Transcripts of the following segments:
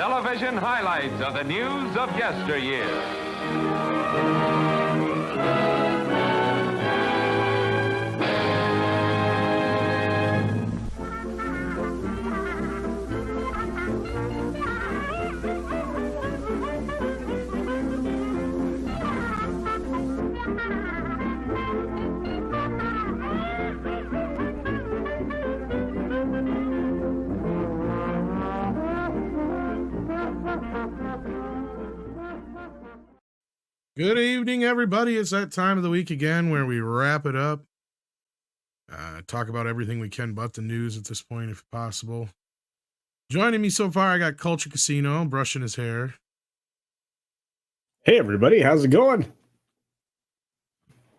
Television highlights of the news of yesteryear. Good evening, everybody. It's that time of the week again where we wrap it up. Talk about everything we can but the news at this point, if possible. Joining me so far, I got Culture Casino brushing his hair. Hey, everybody. How's it going?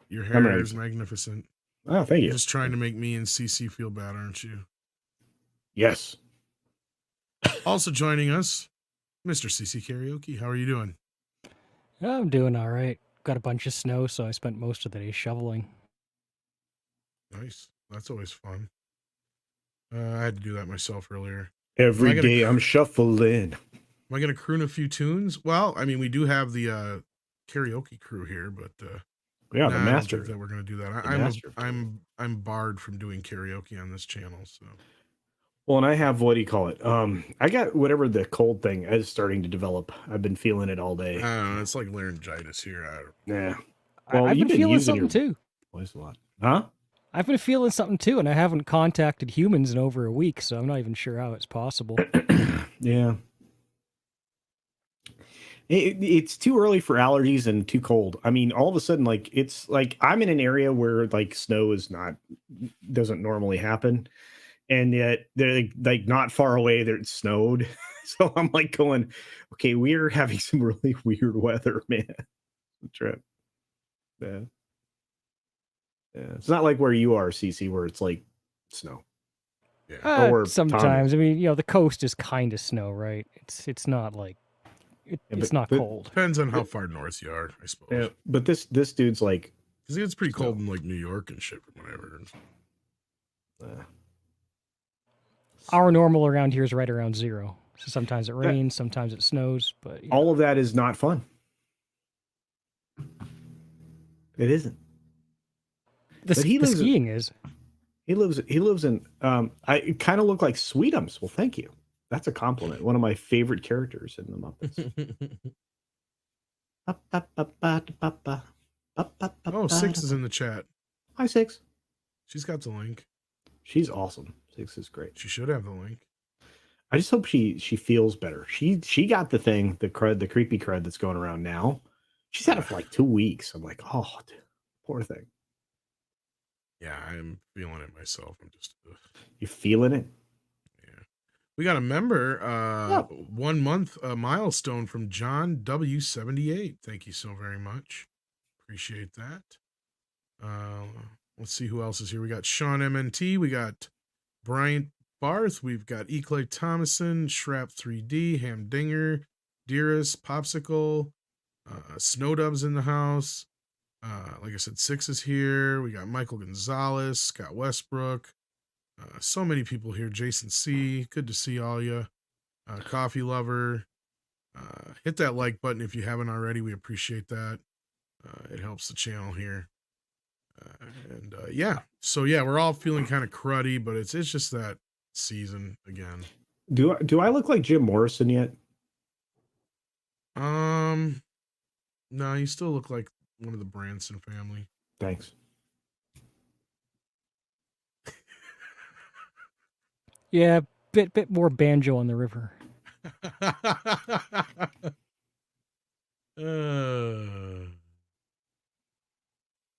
Your hair is magnificent. Oh, thank you. You're just trying to make me and CC feel bad, aren't you? Yes. Also joining us, Mr. CC Karaoke. How are you doing? I'm doing all right. Got a bunch of snow, so I spent most of the day shoveling. Nice. That's always fun. I had to do that myself earlier. Every day I'm shuffling. Am I going to croon a few tunes? Well, I mean, we do have the karaoke crew here, but yeah, the master. I don't think that we're going to do that. I'm barred from doing karaoke on this channel. So, well, and I have, what do you call it? I got whatever the cold thing is starting to develop. I've been feeling it all day. I don't know. It's like laryngitis here. Yeah. Well, I've been feeling something too. Voice a lot, huh? I've been feeling something too, and I haven't contacted humans in over a week, so I'm not even sure how it's possible. Yeah. It's too early for allergies and too cold. I mean, all of a sudden, like, it's like I'm in an area where like snow doesn't normally happen. And yet they're like not far away there it snowed. So I'm like going, okay, we're having some really weird weather, man. Trip. Yeah. Yeah. It's not like where you are, CC, where it's like snow. Yeah. Or sometimes. I mean, the coast is kind of snow, right? It's not like it's not cold. Depends on how far north you are, I suppose. Yeah, but this dude's like, because it's pretty cold in like New York and shit from what I heard. Our normal around here is right around 0. So sometimes it rains, sometimes it snows, but all of that is not fun. It isn't. The skiing is. He lives in I kind of look like Sweetums. Well, thank you. That's a compliment. One of my favorite characters in the Muppets. Oh, Six is in the chat. Hi, Six. She's got the link. She's awesome. Six is great. She should have the link. I just hope she feels better. She got the thing, the creepy crud that's going around now. She's had it for like 2 weeks. I'm like, oh, dude, poor thing. Yeah, I'm feeling it myself. I'm just. You feeling it? Yeah. We got a member, 1 month milestone from John W78. Thank you so very much. Appreciate that. Let's see who else is here. We got Sean MNT. We got Bryant Barth. We've got Eclay Thomason, Shrap 3D, Hamdinger, Dearest, Popsicle, Snowdubs in the house. Like I said, Six is here. We got Michael Gonzalez, Scott Westbrook. So many people here. Jason C. Good to see all you. Coffee Lover. Hit that like button if you haven't already. We appreciate that. It helps the channel here. So we're all feeling kind of cruddy, but it's just that season again. Do I look like Jim Morrison yet? No, you still look like one of the Branson family. Thanks. Yeah, bit more banjo on the river.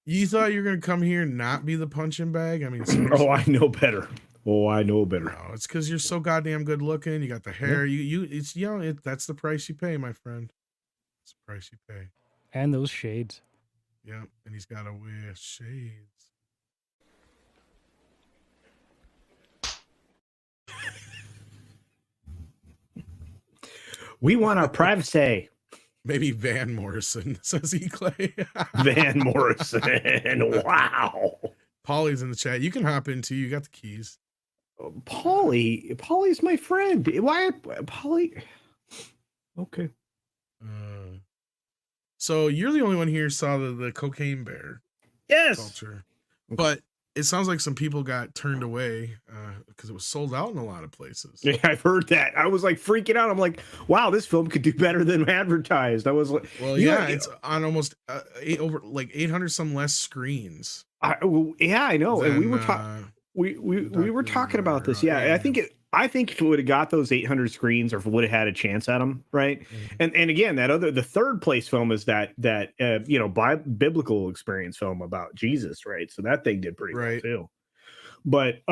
You thought you were gonna come here and not be the punching bag? I mean, oh, I know better. No, it's because you're so goddamn good looking. You got the hair. Yeah. That's the price you pay, my friend. It's the price you pay. And those shades. Yeah, and he's got to wear shades. We want our privacy. Maybe Van Morrison, says Eclay. Van Morrison. Wow. Polly's in the chat. You can hop in too. You got the keys. Polly's my friend. Why, Polly? Okay. So you're the only one here saw the cocaine bear Yes. culture, Okay. but it sounds like some people got turned away because it was sold out in a lot of places. Yeah, I've heard that. I was like freaking out. I'm like, wow, this film could do better than advertised. I was like, Well, you know, yeah, it's on almost over like 800 some less screens. yeah, I know. And we were talking. we were talking about this. Yeah, I think if it would have got those 800 screens, or if it would have had a chance at them, right? Mm-hmm. And again, the third place film is that biblical experience film about Jesus, right? So that thing did pretty well too. But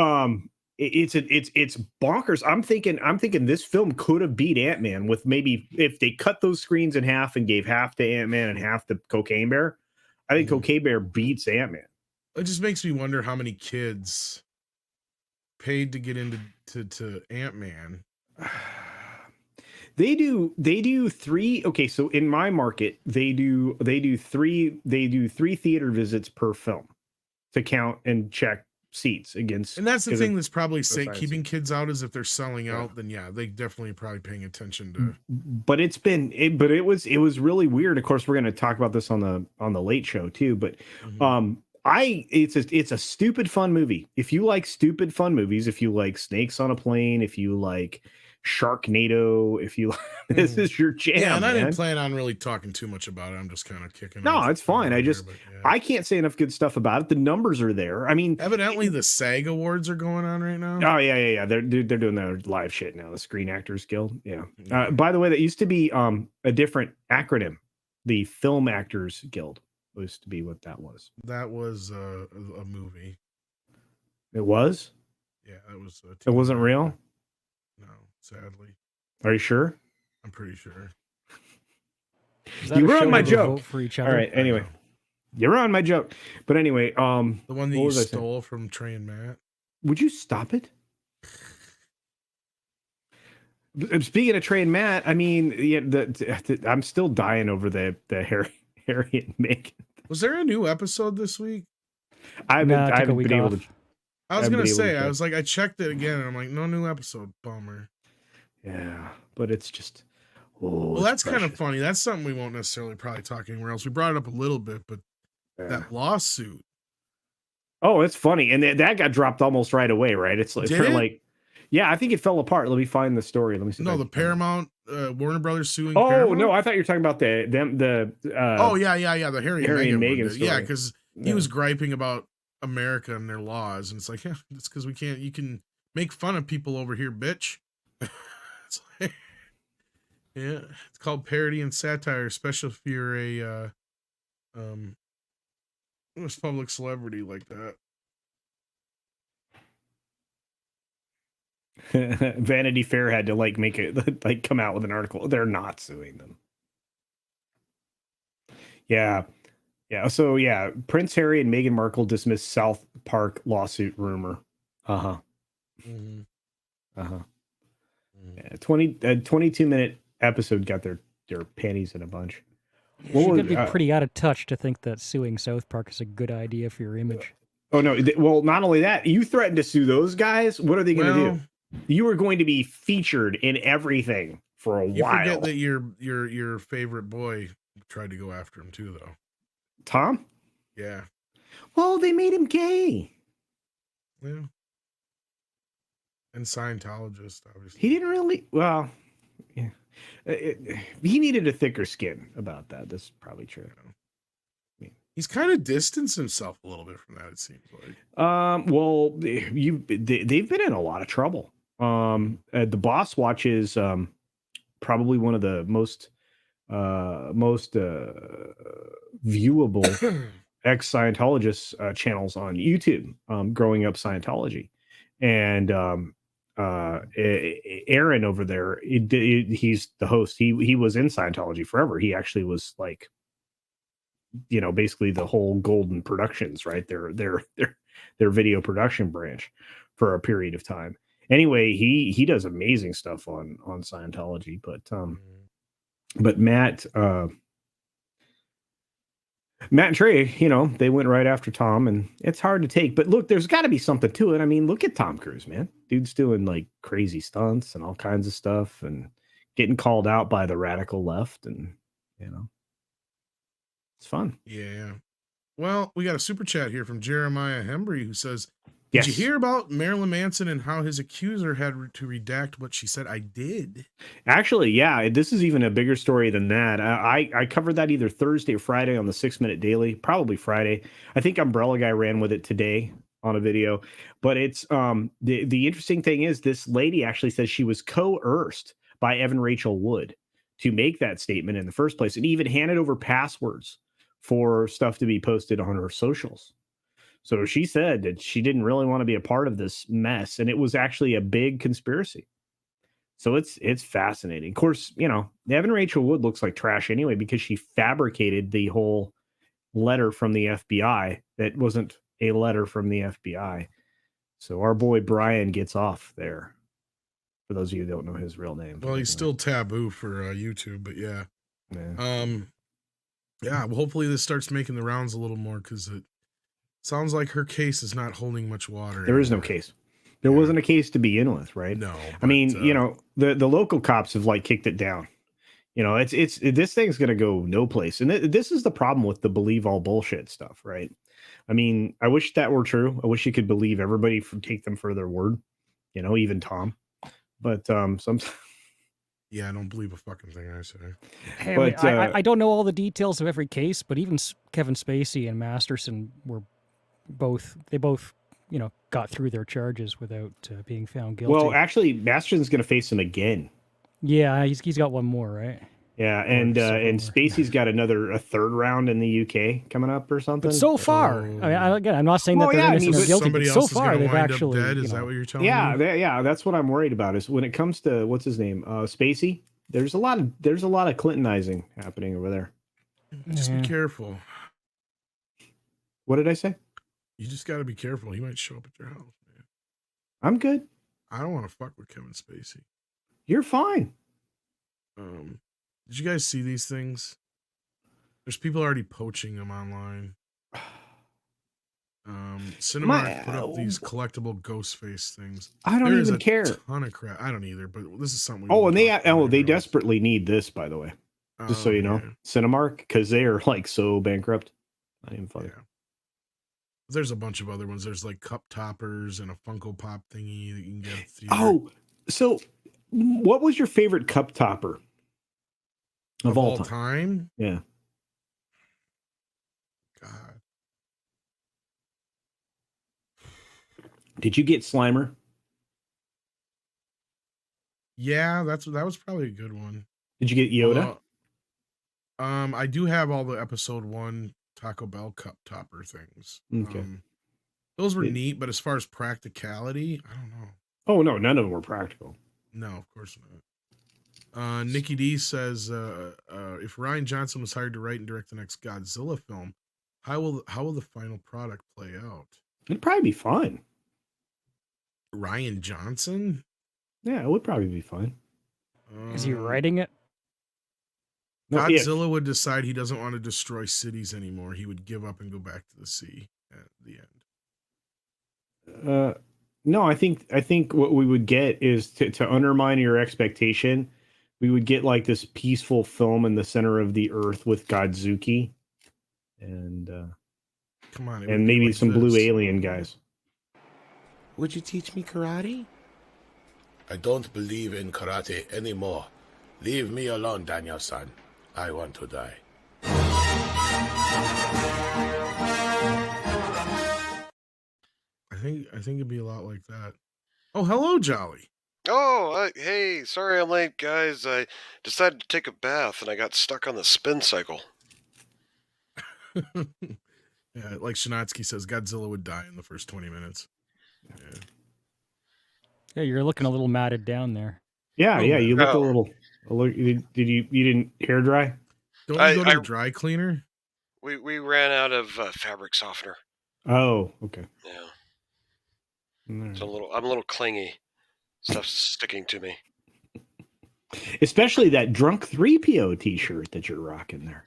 it's bonkers. I'm thinking this film could have beat Ant-Man with maybe if they cut those screens in half and gave half to Ant-Man and half to Cocaine Bear. I think Cocaine Bear beats Ant-Man. It just makes me wonder how many kids paid to get into to Ant-Man. They do three. Okay, so in my market, they do three theater visits per film to count and check seats against. And that's the thing that's probably keeping seats. kids out is if they're selling out, then yeah, they definitely probably paying attention to. But it was really weird. Of course, we're going to talk about this on the Late Show too. But it's a stupid fun movie. If you like stupid fun movies, if you like Snakes on a Plane, if you like Sharknado, if you this is your jam. Yeah, and I man. didn't plan on really talking too much about it. I'm just kind of kicking. No, it's fine. I can't say enough good stuff about it. The numbers are there. I mean, evidently the SAG Awards are going on right now. Oh yeah. They're doing their live shit now. The Screen Actors Guild. Yeah. By the way, that used to be a different acronym. The Film Actors Guild used to be what that was. That was a movie. It was. Yeah, it was. It wasn't real. No, sadly. Are you sure? I'm pretty sure. You ruined my joke. For each other? All right. Anyway, you ruined my joke. But anyway, the one that you stole from Trey and Matt. Would you stop it? Speaking of Trey and Matt, I mean, yeah, I'm still dying over the Harry and Meghan. Was there a new episode this week? I haven't been able to. I was gonna say, I was like, I checked it again, and I'm like, no new episode. Bummer. Yeah, but it's just. Well, that's kind of funny. That's something we won't necessarily probably talk anywhere else. We brought it up a little bit, but that lawsuit. Oh, it's funny, and that got dropped almost right away, right? It's like, yeah, I think it fell apart. Let me find the story. Let me see. No, the Paramount, Warner Brothers suing. Oh Paramount? no, I thought you were talking about the. Oh yeah, the Harry and Meghan story. Yeah, because he was griping about America and their laws, and it's like, yeah, it's because we can't. You can make fun of people over here, bitch. It's like, yeah, it's called parody and satire, especially if you're a public celebrity like that. Vanity Fair had to make it come out with an article. They're not suing them. Yeah. So yeah, Prince Harry and Meghan Markle dismissed South Park lawsuit rumor. Mm-hmm. Yeah, 22-minute episode got their panties in a bunch. You could be pretty out of touch to think that suing South Park is a good idea for your image. Oh no! Well, not only that, you threatened to sue those guys. What are they going to do? You were going to be featured in everything for a while. You forget that your favorite boy tried to go after him too, though. Tom? Yeah. Well, they made him gay. Yeah. And Scientologist, obviously. He didn't really. Well, yeah. He needed a thicker skin about that. That's probably true. He's kind of distanced himself a little bit from that, it seems like. Well, they've been in a lot of trouble. The Boss Watch is probably one of the most viewable ex-Scientologist channels on YouTube. Growing up Scientology, and Aaron over there, he's the host. He was in Scientology forever. He actually was like, basically the whole Golden Productions, right? Their video production branch for a period of time. Anyway, he does amazing stuff on Scientology, but Matt and Trey, they went right after Tom, and it's hard to take. But look, there's got to be something to it. I mean, look at Tom Cruise, man. Dude's doing like crazy stunts and all kinds of stuff, and getting called out by the radical left, and it's fun. Yeah. Well, we got a super chat here from Jeremiah Hembry who says, Did you Yes. hear about Marilyn Manson and how his accuser had to redact what she said? I did. Actually, yeah, this is even a bigger story than that. I covered that either Thursday or Friday on the 6 Minute Daily, probably Friday. I think Umbrella Guy ran with it today on a video. But it's the interesting thing is this lady actually says she was coerced by Evan Rachel Wood to make that statement in the first place, and even handed over passwords for stuff to be posted on her socials. So she said that she didn't really want to be a part of this mess, and it was actually a big conspiracy. So it's fascinating. Of course, Evan Rachel Wood looks like trash anyway because she fabricated the whole letter from the FBI that wasn't a letter from the FBI. So our boy Brian gets off there. For those of you who don't know his real name. Well, he's still taboo for YouTube, but yeah. Yeah, well, hopefully this starts making the rounds a little more because it sounds like her case is not holding much water. There is no case. There wasn't a case to begin with, right? No. I mean, the local cops have kicked it down. It's this thing's going to go no place. And this is the problem with the believe all bullshit stuff, right? I mean, I wish that were true. I wish you could believe everybody take them for their word, even Tom. But sometimes. Yeah, I don't believe a fucking thing I say. Hey, but, I don't know all the details of every case, but even Kevin Spacey and Masterson were both got through their charges without being found guilty. Well, actually, Masterson's going to face him again. Yeah, he's got one more, right? Yeah, and Spacey's got a third round in the UK coming up or something. But so far, I mean, again, I'm not saying that they're innocent or guilty, but so far they've actually dead. Is that what you're telling me? Yeah, that's what I'm worried about. Is when it comes to what's his name, Spacey. There's a lot of Clintonizing happening over there. Just be careful. What did I say? You just got to be careful. He might show up at your house, man. I'm good. I don't want to fuck with Kevin Spacey. You're fine. Did you guys see these things? There's people already poaching them online. Cinemark put up these collectible ghost face things. I don't even care. Ton of crap. I don't either, but this is something. They desperately need this, by the way. Just so you know, Cinemark, because they are so bankrupt. Not even funny. Yeah. There's a bunch of other ones. There's cup toppers and a Funko Pop thingy that you can get at the theater. Oh, so what was your favorite cup topper of all time? Yeah. God. Did you get Slimer? Yeah, that was probably a good one. Did you get Yoda? I do have all the episode 1 Taco Bell cup topper things. Okay. Those were neat, but as far as practicality, I don't know. Oh no, none of them were practical. No, of course not. Nikki D says, if Rian Johnson was hired to write and direct the next Godzilla film, how will the final product play out? It'd probably be fun. Rian Johnson? Yeah, it would probably be fun. Is he writing it? Godzilla would decide he doesn't want to destroy cities anymore. He would give up and go back to the sea at the end. No, I think what we would get is to undermine your expectation. We would get this peaceful film in the center of the earth with Godzuki, and come on, and maybe some blue alien guys. Would you teach me karate? I don't believe in karate anymore. Leave me alone, Daniel-san. I want to die. I think it'd be a lot like that. Oh, hello, Jolly. Oh, hey, sorry I'm late, guys. I decided to take a bath and I got stuck on the spin cycle. Yeah, like Shanatsky says, Godzilla would die in the first 20 minutes. Yeah, you're looking a little matted down there. Yeah, you look a little. You didn't hair dry? Don't you go to the dry cleaner? We ran out of fabric softener. Oh, okay. Yeah. Right. So I'm a little clingy. Stuff's sticking to me. Especially that drunk 3PO t-shirt that you're rocking there.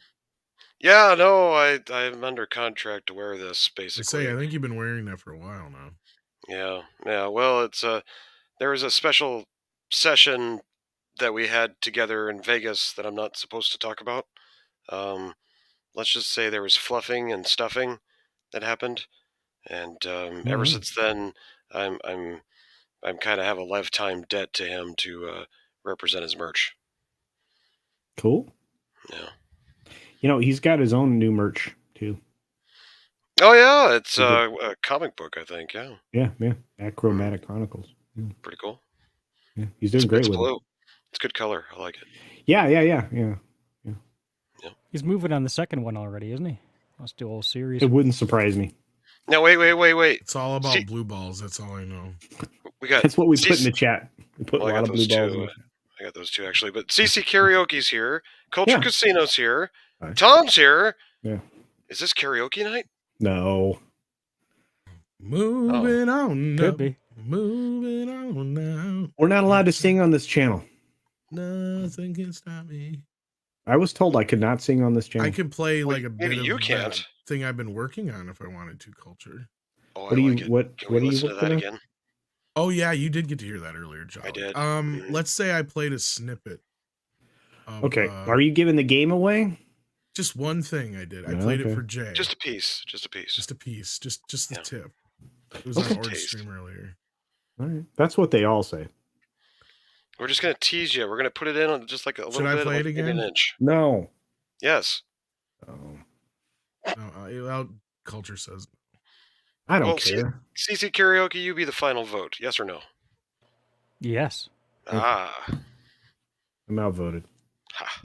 Yeah, no, I'm under contract to wear this basically. I think you've been wearing that for a while now. Yeah. Well, it's there was a special session that we had together in Vegas that I'm not supposed to talk about. Let's just say there was fluffing and stuffing that happened, and ever since then, I'm kind of have a lifetime debt to him to represent his merch. Cool. Yeah. You know, he's got his own new merch too. Oh yeah, it's a comic book, I think. Yeah. Yeah. Achromatic Chronicles. Yeah. Pretty cool. Yeah, he's doing great with blue. it. It's good color. I like it. Yeah. He's moving on the second one already, isn't he? Let's do a whole series. It wouldn't surprise me. Now wait. It's all about blue balls. That's all I know. We got. That's what we put in the chat. We put a lot of blue balls. In the chat. I got those two actually. But CC Karaoke's here. Culture Casino's here. Right. Tom's here. Yeah. Is this karaoke night? No. Moving on. Could be. Moving on now. We're not allowed to sing on this channel. Nothing can stop me. I was told I could not sing on this channel. I could play like a bit maybe of you can't. thing I've been working on if I wanted to. Culture. Oh, What do you? What? Can What we do you listen to that working on? again? Oh yeah, you did get to hear that earlier, John. I did. Let's say I played a snippet. Okay. Are you giving the game away? Just one thing I did. I played it for Jay. Just a piece. Just a piece. Just a piece. Just the tip. It was Okay. on Orange Stream earlier. All right. That's what they all say. We're just gonna tease you. We're gonna put it in on just like a little bit. Should I play it maybe again? An inch. No. Yes. Oh. No, Culture says. I don't care. CC Karaoke, you be the final vote. Yes or no? Yes. Ah. I'm outvoted. Ha.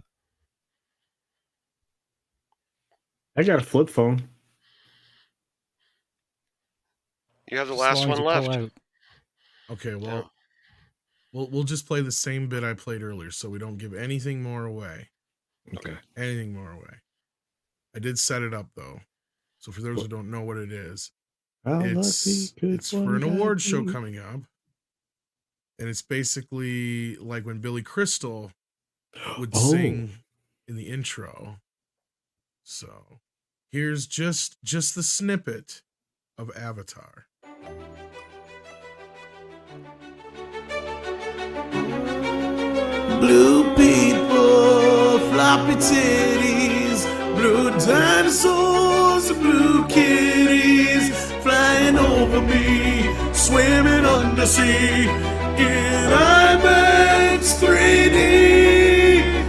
I got a flip phone. You have the As last long as one you pull left. out. Okay, well, we'll just play the same bit I played earlier, so we don't give anything more away. Okay. Anything more away. I did set it up though, so for those who don't know what it is, it's for an award show coming up, and it's basically like when Billy Crystal would sing in the intro. So here's just the snippet of Avatar. Blue people, floppy titties, blue dinosaurs, blue kitties, flying over me, swimming undersea, in IMAX 3D,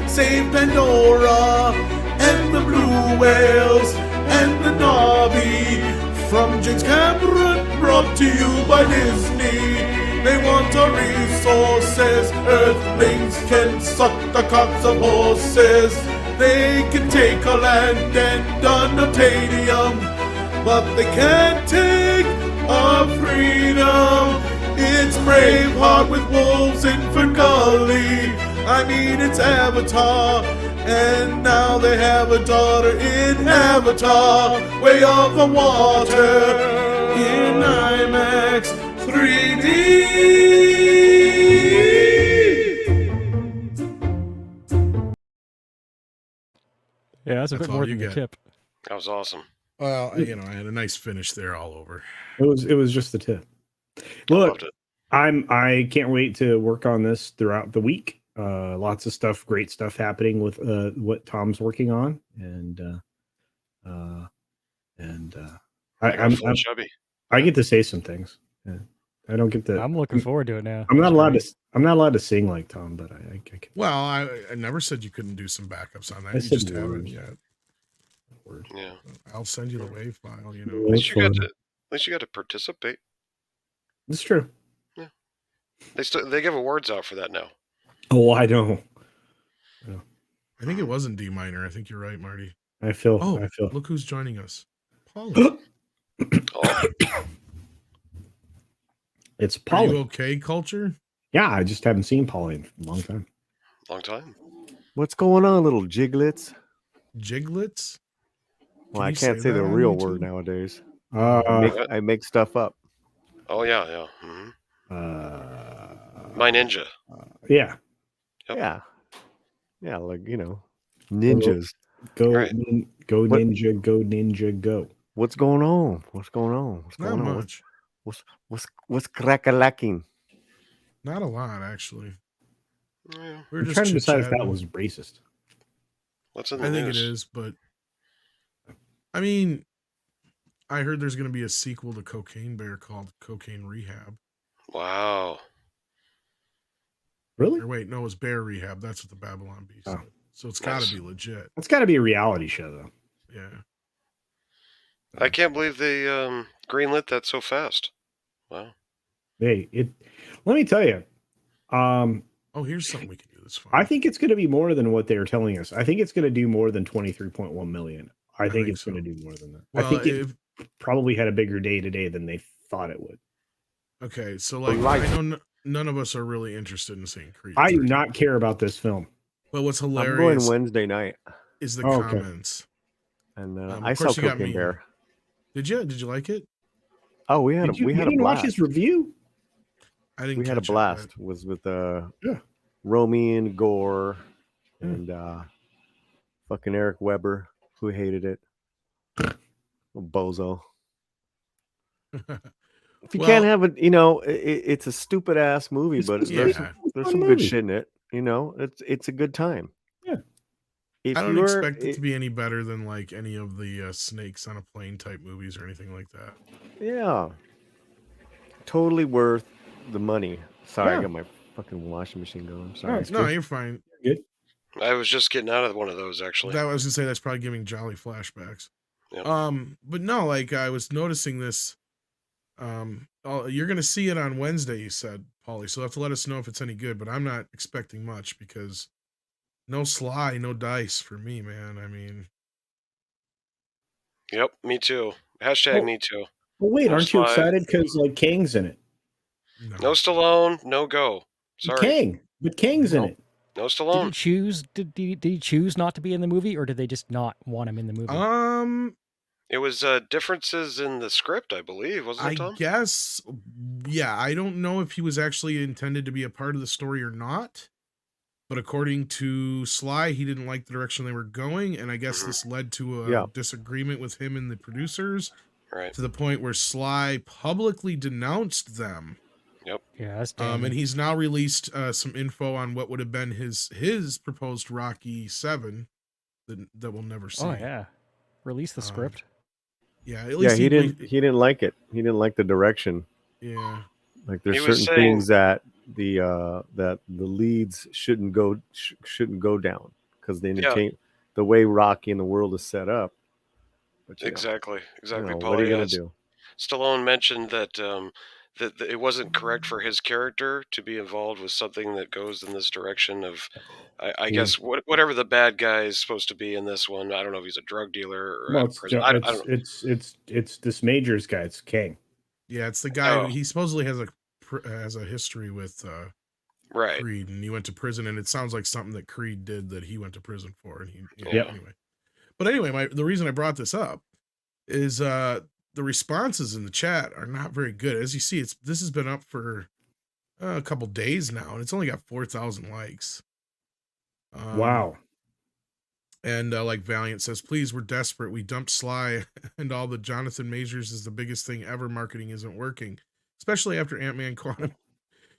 save Pandora, and the blue whales, and the Na'vi, from James Cameron, brought to you by Disney. They want our resources. Earthlings can suck the cocks of horses. They can take our land and unobtainium, but they can't take our freedom. It's Braveheart with wolves in Ferngully. I mean, it's Avatar. And now they have a daughter in Avatar, Way of the Water, in IMAX 3D. Yeah, that's a bit all more you than the get. tip. That was awesome. Well, I had a nice finish there all over. It was just the tip. I Look, loved it. I can't wait to work on this throughout the week. Lots of stuff, great stuff happening with what Tom's working on, I'm chubby. I get to say some things. Yeah. I don't get to. I'm looking forward to it now. I'm not allowed to sing like Tom, but I can. Well, I never said you couldn't do some backups on that. I You said just haven't words. yet. Word. Yeah. I'll send you the wave file. You know. At least you got to participate. It's true. They give awards out for that now. Oh, I know. I think it was in D minor. I think you're right, Marty. I feel. Look who's joining us. Paula. Oh, It's Are Polly. you okay, Culture? Yeah, I just haven't seen Polly in a long time. long time. What's going on, little jiglets? Jiglets? Well, Can I you can't say say the that on real YouTube? word nowadays. Uh, I make stuff up. Oh yeah. Hmm. uh, My ninja. yeah. Yep. Yeah, like ninjas. Go, Right. go What- ninja, go ninja, go. What's going on? What's going on? What's Not going on? much. What's crack-a-lacking? Not a lot, actually. Yeah. We're I'm just trying to decide if that chit-chatting. was racist. What's in the I think news? it is, but I mean, I heard there's going to be a sequel to Cocaine Bear called Cocaine Rehab. Wow. Really? Or wait, no, it was Bear Rehab. That's what the Babylon Bee said. Oh. So it's got to Nice. be legit. It's got to be a reality show, though. Yeah. I can't believe they greenlit that so fast. Wow. Hey, let me tell you. Oh, here's something we can do this fun. I think it's going to be more than what they're telling us. I think it's going to do more than 23.1 million. I think it's so. going to do more than that. Well, I think it probably had a bigger day today than they thought it would. Okay, so like I know none of us are really interested in seeing Creed. I do not care about this film. But what's I'm hilarious going Wednesday night, is the Oh, okay. comments. and Of I saw course you got Cocaine me. Bear. Did you? Did you like it? Oh, we had You a didn't watch blast. his review? I didn't. We had a catch it, blast. Was with Yeah. Romy and Gore Yeah. and fucking Eric Weber, who hated it. Bozo. but- If you Well- can't have it, it's a stupid ass movie, It's but just- there's yeah. there's fun some movie. good shit in it. It's a good time. Yeah. If I don't you're- expect it to be any better than like any of the snakes on a plane type movies or anything like that. Yeah. Totally worth the money. Sorry, Yeah. I got my fucking washing machine going. I'm Oh, sorry. it's No, good. you're fine. Good. I was just getting out of one of those actually. That I was gonna say that's probably giving Jolly flashbacks. Yep. But no, like I was noticing this. You're gonna see it on Wednesday, you said, Paulie. So you'll have to let us know if it's any good. But I'm not expecting much because no Sly, no dice for me, man. I mean, Yep, me too. Hashtag Well- me too. Well, wait, No aren't you slide. excited because like Kang's in it? No Stallone, no go. Sorry, Kang, but Kang's in No. it. no Did he Stallone. choose? Did he choose not to be in the movie, or did they just not want him in the movie? It was differences in the script, I believe, wasn't I it, Tom? guess, yeah. I don't know if he was actually intended to be a part of the story or not. But according to Sly, he didn't like the direction they were going, and I guess Mhm. this led to a Yeah. disagreement with him and the producers Right. to the point where Sly publicly denounced them. Yeah, that's And damning. he's now released some info on what would have been his proposed Rocky 7 that we'll never see. Oh yeah, release the Um, script. Yeah, at Yeah, least he didn't like it. He didn't like the direction. Yeah. Like there's He was certain things that the leads shouldn't go down because the way Rocky in the world is set up. But, Exactly, what are Paulie. you gonna do? Stallone mentioned that that it wasn't correct for his character to be involved with something that goes in this direction of, I guess, whatever the bad guy is supposed to be in this one. I don't know if he's a drug dealer or Well, a prison. I don't know. it's this Majors guy. It's Kang. Yeah, it's the guy Oh. he supposedly has a history with Right. Creed, and he went to prison, and it sounds like something that Creed did that he went to prison for, and Yep. Anyway. But anyway, the reason I brought this up is the responses in the chat are not very good. As you see, this has been up for a couple days now, and it's only got 4,000 likes. Wow. And like Valiant says, please, we're desperate. We dumped Sly, and all the Jonathan Majors is the biggest thing ever. Marketing isn't working, especially after Ant-Man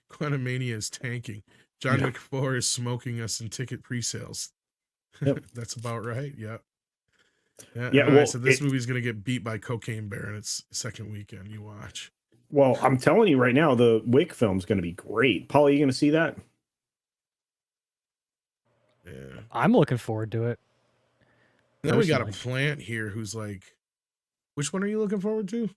Quantumania is tanking. John Wick 4 is smoking us in ticket pre-sales. Yep. That's about right. Yep. Yeah, Yeah. well, So this movie's gonna get beat by Cocaine Bear in its second weekend. You watch. Well, I'm telling you right now, the Wick film's going to be great. Paul, are you going to see that? Yeah. I'm looking forward to it. And then we got a Personally. plant here who's like, which one are you looking forward to?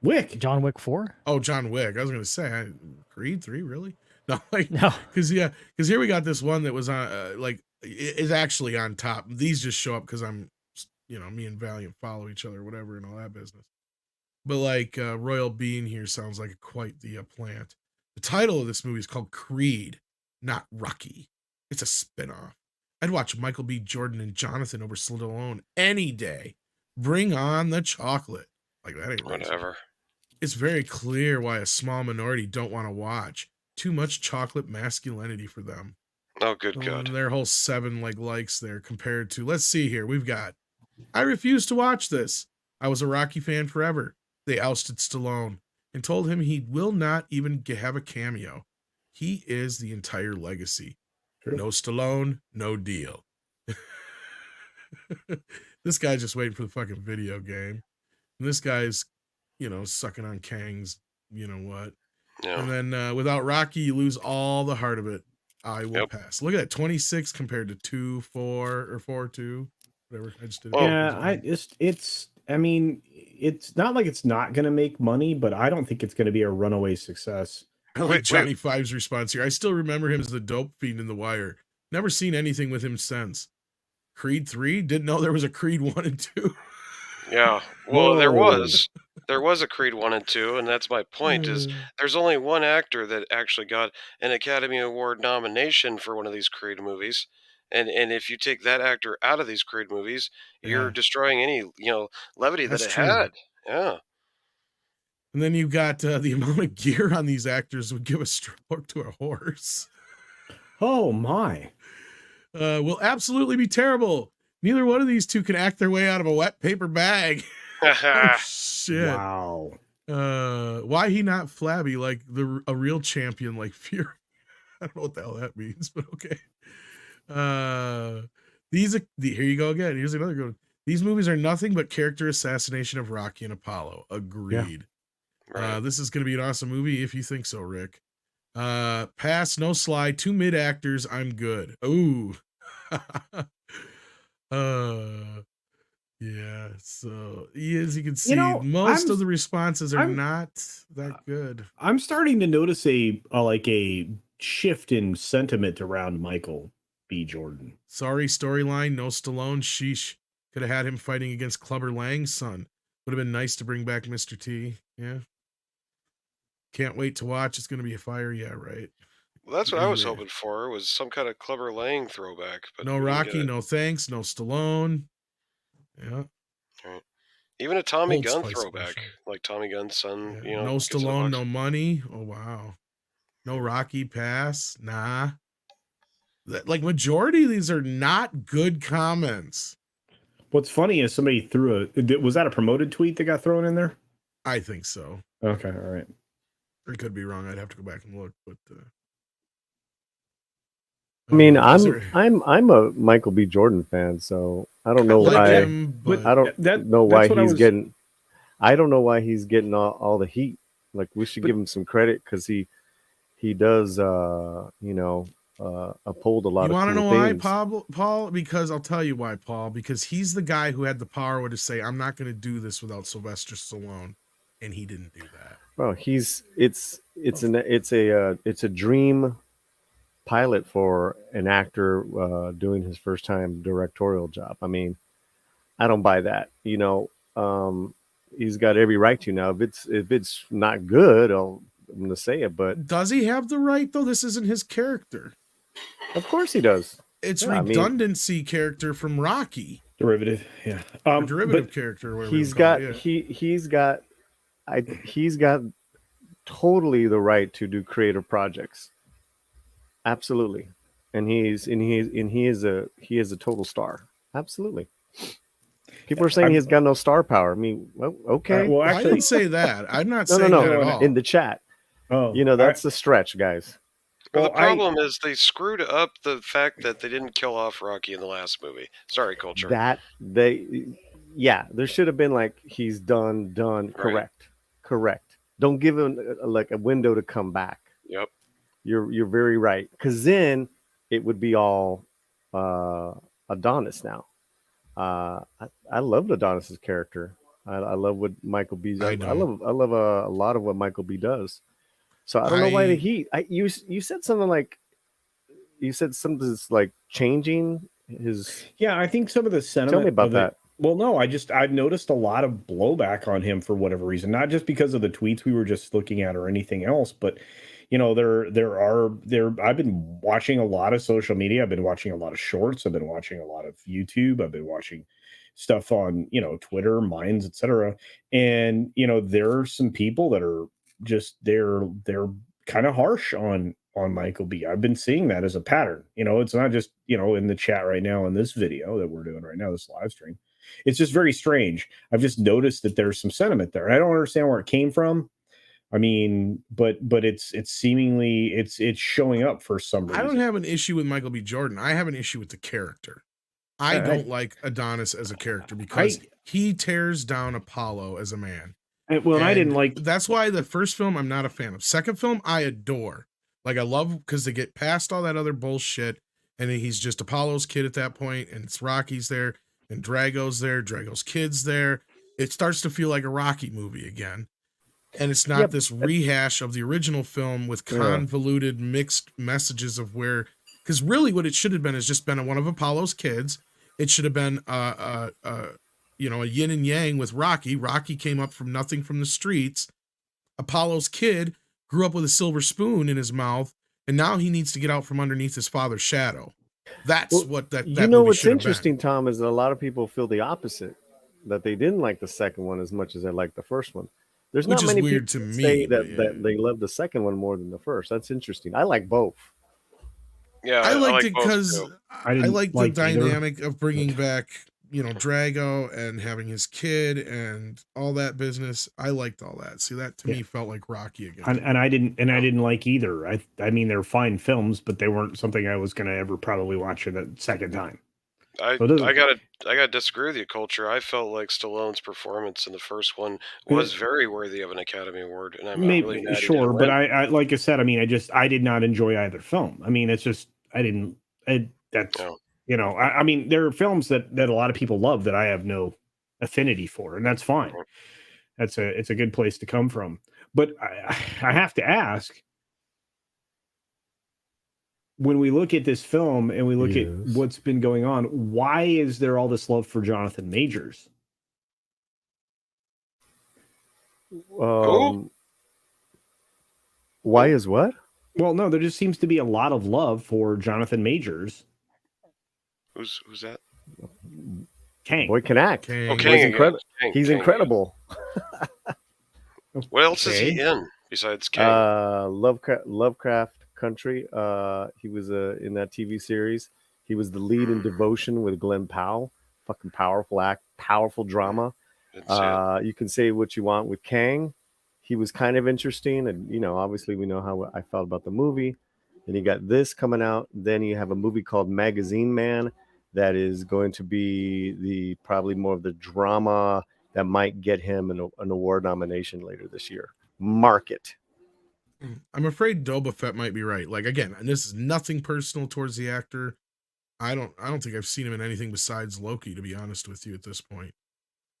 Wick. John Wick 4? Oh, John Wick. I was gonna say Creed 3, really? No, like No. because here we got this one that was on is actually on top. These just show up because I'm, me and Valiant follow each other, or whatever, and all that business. But like Royal Bean here sounds like quite the plant. The title of this movie is called Creed, not Rocky. It's a spinoff. I'd watch Michael B. Jordan and Jonathan over Stallone any day. Bring on the chocolate. Like that ain't racist. Whatever. It's very clear why a small minority don't want to watch. Too much chocolate masculinity for them. Oh, good And God. their whole 7 likes there compared to, let's see here. We've got, I refuse to watch this. I was a Rocky fan forever. They ousted Stallone and told him he will not even have a cameo. He is the entire legacy. True. No Stallone, no deal. This guy's just waiting for the fucking video game. And this guy's, sucking on Kang's, you know what. Yeah. And then without Rocky, you lose all the heart of it. I will pass. Look at that, 26 compared to 2, 4, or 4, 2. Whatever. I just did it. Yeah, I mean, it's not like it's not going to make money, but I don't think it's going to be a runaway success. I like Johnny Five's response here. I still remember him as the dope fiend in The Wire. Never seen anything with him since. Creed 3? Didn't know there was a Creed 1 and 2. Yeah. Well, there was a Creed 1 and 2, and that's my point, is there's only one actor that actually got an Academy Award nomination for one of these Creed movies. And if you take that actor out of these Creed movies, you're destroying any, levity that it had. Yeah. And then you got the amount of gear on these actors would give a stroke to a horse. Oh my. Will absolutely be terrible. Neither one of these two can act their way out of a wet paper bag. Oh, shit. Wow. Why he not flabby like a real champion like Fury? I don't know what the hell that means, but okay. Here you go again. Here's another good one. These movies are nothing but character assassination of Rocky and Apollo. Agreed. Yeah. This is going to be an awesome movie if you think so, Rick. Pass, no slide, 2 mid actors. I'm good. Ooh. Yeah. So as you can see, most of the responses are not that good. I'm starting to notice a shift in sentiment around Michael B. Jordan. Sorry, storyline, no Stallone. Sheesh. Could have had him fighting against Clubber Lang's son. Would have been nice to bring back Mr. T. Yeah. Can't wait to watch. It's going to be a fire. Yeah, right. Well, that's what I was hoping for, was some kind of Clubber Lang throwback. But no Rocky, no thanks, no Stallone. Yeah. Right. Even a Tommy Gunn throwback, like Tommy Gunn's son. Yeah. No Stallone, no money. Oh, wow. No Rocky, pass. Nah. Like, majority of these are not good comments. What's funny is somebody was that a promoted tweet that got thrown in there? I think so. Okay, all right. I could be wrong. I'd have to go back and look, but I mean, I'm a Michael B. Jordan fan, so I don't know why. I don't know why he's getting. I don't know why he's getting all the heat. Like, we should give him some credit because he does uphold a lot of. You want to know why, Paul? Because I'll tell you why, Paul. Because he's the guy who had the power to say, "I'm not going to do this without Sylvester Stallone," and he didn't do that. Well, it's a dream pilot for an actor doing his first time directorial job. I mean, I don't buy that. He's got every right to now. If it's not good, I'm going to say it. But does he have the right though? This isn't his character. Of course he does. It's redundancy character from Rocky. Derivative, yeah. Derivative character. He's got totally the right to do creative projects. Absolutely. And he is a total star. Absolutely. People are saying he's got no star power. I mean, well, okay. Well, actually, I didn't say that. I'm not saying that at all. In the chat. Oh, that's the stretch, guys. Well, the problem is they screwed up the fact that they didn't kill off Rocky in the last movie. Sorry, Culture. There should have been like, he's done. Right. Correct. Don't give him like a window to come back. Yep. You're very right. Because then it would be all Adonis now. I love Adonis's character. I love what Michael B. does. I love a lot of what Michael B. does. So I don't know why the heat. You said something like, something's like changing his. Yeah, I think some of the sentiment. Tell me about that. Well, no, I've noticed a lot of blowback on him for whatever reason, not just because of the tweets we were just looking at or anything else, but I've been watching a lot of social media. I've been watching a lot of shorts. I've been watching a lot of YouTube. I've been watching stuff on, Twitter, Minds, etc. And, there are some people that are just, they're kind of harsh on Michael B. I've been seeing that as a pattern. It's not just, in the chat right now in this video that we're doing right now, this live stream. It's just very strange. I've just noticed that there's some sentiment there. And I don't understand where it came from. I mean, but it's seemingly it's showing up for some reason. I don't have an issue with Michael B. Jordan. I have an issue with the character. I don't like Adonis as a character because he tears down Apollo as a man. Well, I didn't like. That's why the first film I'm not a fan of. Second film I adore. Like I love because they get past all that other bullshit, and he's just Apollo's kid at that point, and it's Rocky's there, and Drago's there, Drago's kid's there. It starts to feel like a Rocky movie again. And it's not this rehash of the original film with convoluted, mixed messages of where, because really what it should have been is just been one of Apollo's kids. It should have been, a yin and yang with Rocky. Rocky came up from nothing from the streets. Apollo's kid grew up with a silver spoon in his mouth, and now he needs to get out from underneath his father's shadow. That's what that you know movie what's should have interesting, been. Tom, is that a lot of people feel the opposite, that they didn't like the second one as much as they liked the first one. There's Which not is many weird people to that say me, that they love the second one more than the first. That's interesting. I like both. Yeah, I liked like it both, because too. I like the like either. dynamic of bringing back, Drago and having his kid and all that business. I liked all that. See, that to me felt like Rocky again. And I didn't like either. I mean, they're fine films, but they weren't something I was going to ever probably watch it a second time. I gotta disagree with you, Culture. I felt like Stallone's performance in the first one was very worthy of an Academy Award, and I'm really mad he didn't but win. I like I said, I mean, I did not enjoy either film. I mean, it's just I mean, there are films that a lot of people love that I have no affinity for, and that's fine. It's a good place to come from. But I have to ask, when we look at this film and we look at what's been going on, why is there all this love for Jonathan Majors? Why is what? Well, no, there just seems to be a lot of love for Jonathan Majors. Who's that? Kang. Boy can act. Kang. He's incredible. What else is he in besides Kang? Lovecraft Country. He was in that TV series. He was the lead in Devotion with Glenn Powell. Fucking powerful drama. You can say what you want with Kang. He was kind of interesting, and obviously we know how I felt about the movie. Then you got this coming out. Then you have a movie called Magazine Man that is going to be probably more of the drama that might get him an award nomination later this year. Mark it. I'm afraid Boba Fett might be right. Like again, and this is nothing personal towards the actor. I don't think I've seen him in anything besides Loki, to be honest with you at this point.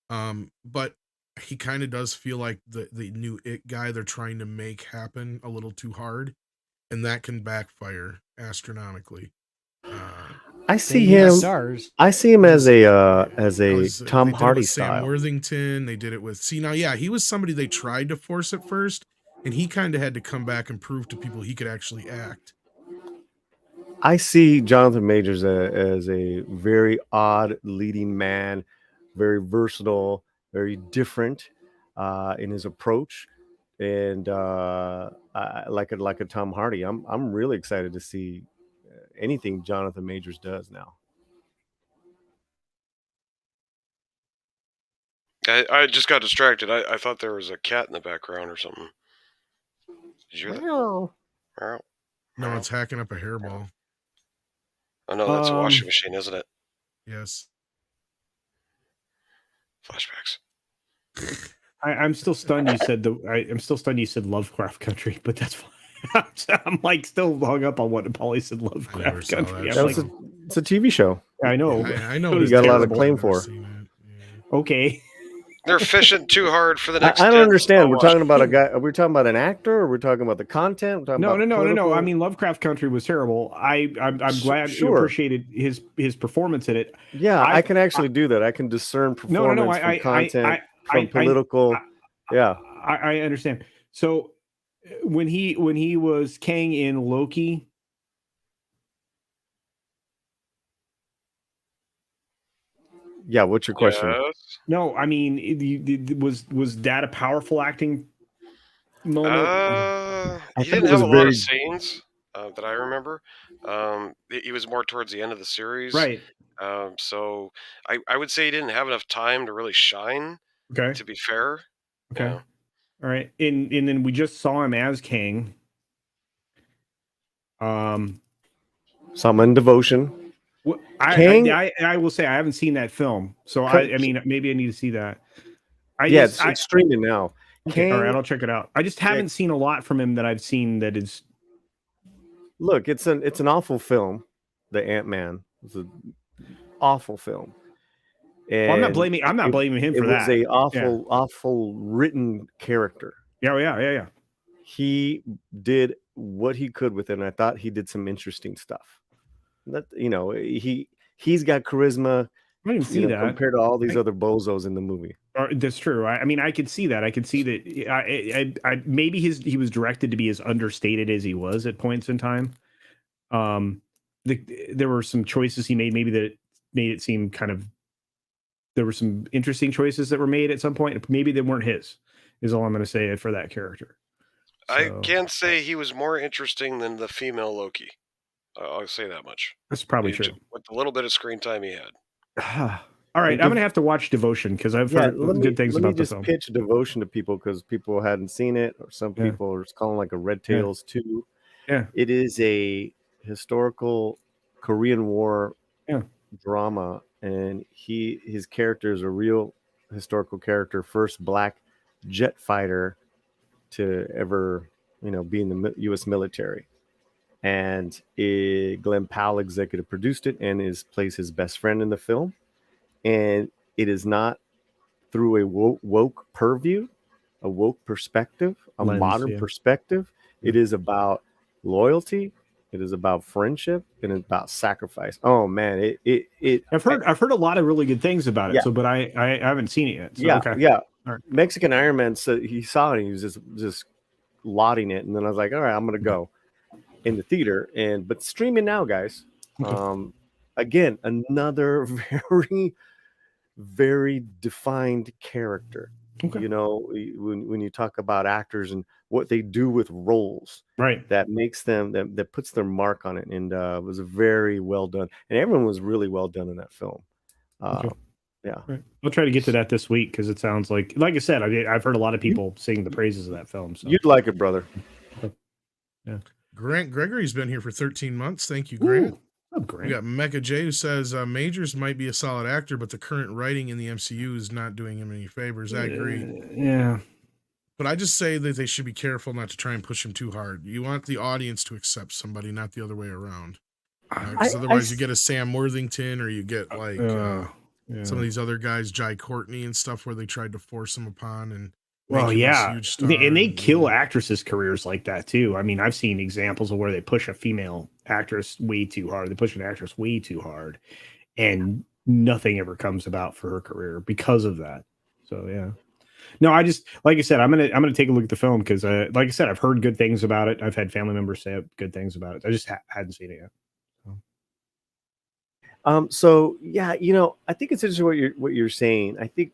But he kind of does feel like the new It guy they're trying to make happen a little too hard, and that can backfire astronomically. I see him. I see him as a Tom Hardy style. Sam Worthington. They did it with. See now, he was somebody they tried to force at first, and he kind of had to come back and prove to people he could actually act. I see Jonathan Majors as a very odd leading man, very versatile, very different in his approach, and like a Tom Hardy. I'm really excited to see anything Jonathan Majors does now. I just got distracted. I thought there was a cat in the background or something. Did you hear that? No, it's hacking up a hairball. Oh no, that's a washing machine, isn't it? Yes. Flashbacks. I'm still stunned. I'm still stunned. You said Lovecraft Country, but that's fine. I'm like still hung up on what Polly said. Lovecraft Country. It's a TV show. I know. I know. You got a lot of claim for. Okay. They're fishing too hard for the next. I don't understand. We're talking about a guy. Are we talking about an actor? Or we're talking about the content? No. I mean, Lovecraft Country was terrible. I'm glad you appreciated his performance in it. Yeah, I can actually do that. I can discern performance from content, from political. I understand. So when he was Kang in Loki. Yeah, what's your question? Yes. No, I mean, was that a powerful acting moment? He didn't have a lot of scenes that I remember. He was more towards the end of the series, right? So I would say he didn't have enough time to really shine. Okay. To be fair. Okay. All right, and then we just saw him as King. Summon Devotion. I will say I haven't seen that film, so I mean maybe I need to see that. It's streaming now. Okay, all right, I'll check it out. I just haven't seen a lot from him that I've seen that is. Look, it's an awful film. The Ant-Man. It's an awful film. And I'm not blaming him for that. It was a awful written character. Yeah. He did what he could with it, and I thought he did some interesting stuff. That he's got charisma. I didn't see that compared to all these other bozos in the movie. That's true. I mean, I could see that. I could see that. I maybe he was directed to be as understated as he was at points in time. There were some choices he made, maybe that made it seem kind of. There were some interesting choices that were made at some point. Maybe they weren't his. Is all I'm going to say for that character. So, I can't say he was more interesting than the female Loki. I'll say that much. That's probably true. With the little bit of screen time he had. All right, I'm going to have to watch Devotion because I've heard good things about the film. Let me just pitch Devotion to people because people hadn't seen it, or some people are calling like a Red Tails 2. Yeah. It is a historical Korean War drama, and his character is a real historical character, first black jet fighter to ever be in the U.S. military. And Glenn Powell executive produced it and plays his best friend in the film. And it is not through a woke purview, a woke perspective, a modern perspective. It is about loyalty. It is about friendship, and it's about sacrifice. Oh man, I've heard a lot of really good things about it. Yeah. So, but I haven't seen it yet. So, yeah. All right. Mexican Iron Man said he saw it and he was just lauding it, and then I was like, all right, I'm gonna go in the theater, but streaming now, guys. Again, another very, very defined character. Okay. When you talk about actors and what they do with roles, right? That makes them that puts their mark on it, and it was very well done, and everyone was really well done in that film. Yeah, right. We'll try to get to that this week because it sounds like I said, I've heard a lot of people sing the praises of that film. So. You'd like it, brother. Yeah. Grant Gregory's been here for 13 months. Thank you, Grant. Grant. We got Mecha J who says Majors might be a solid actor, but the current writing in the MCU is not doing him any favors. I agree. Yeah. But I just say that they should be careful not to try and push him too hard. You want the audience to accept somebody, not the other way around. Because otherwise you get a Sam Worthington or you get like some of these other guys, Jai Courtney and stuff, where they tried to force him upon and huge star. And they kill actresses' careers like that too. I mean, I've seen examples of where they push a female actress way too hard. They push an actress way too hard, and nothing ever comes about for her career because of that. So yeah. No, I just like I said, I'm gonna take a look at the film because, like I said, I've heard good things about it. I've had family members say good things about it. I just hadn't seen it yet. So yeah, I think it's interesting what you're saying. I think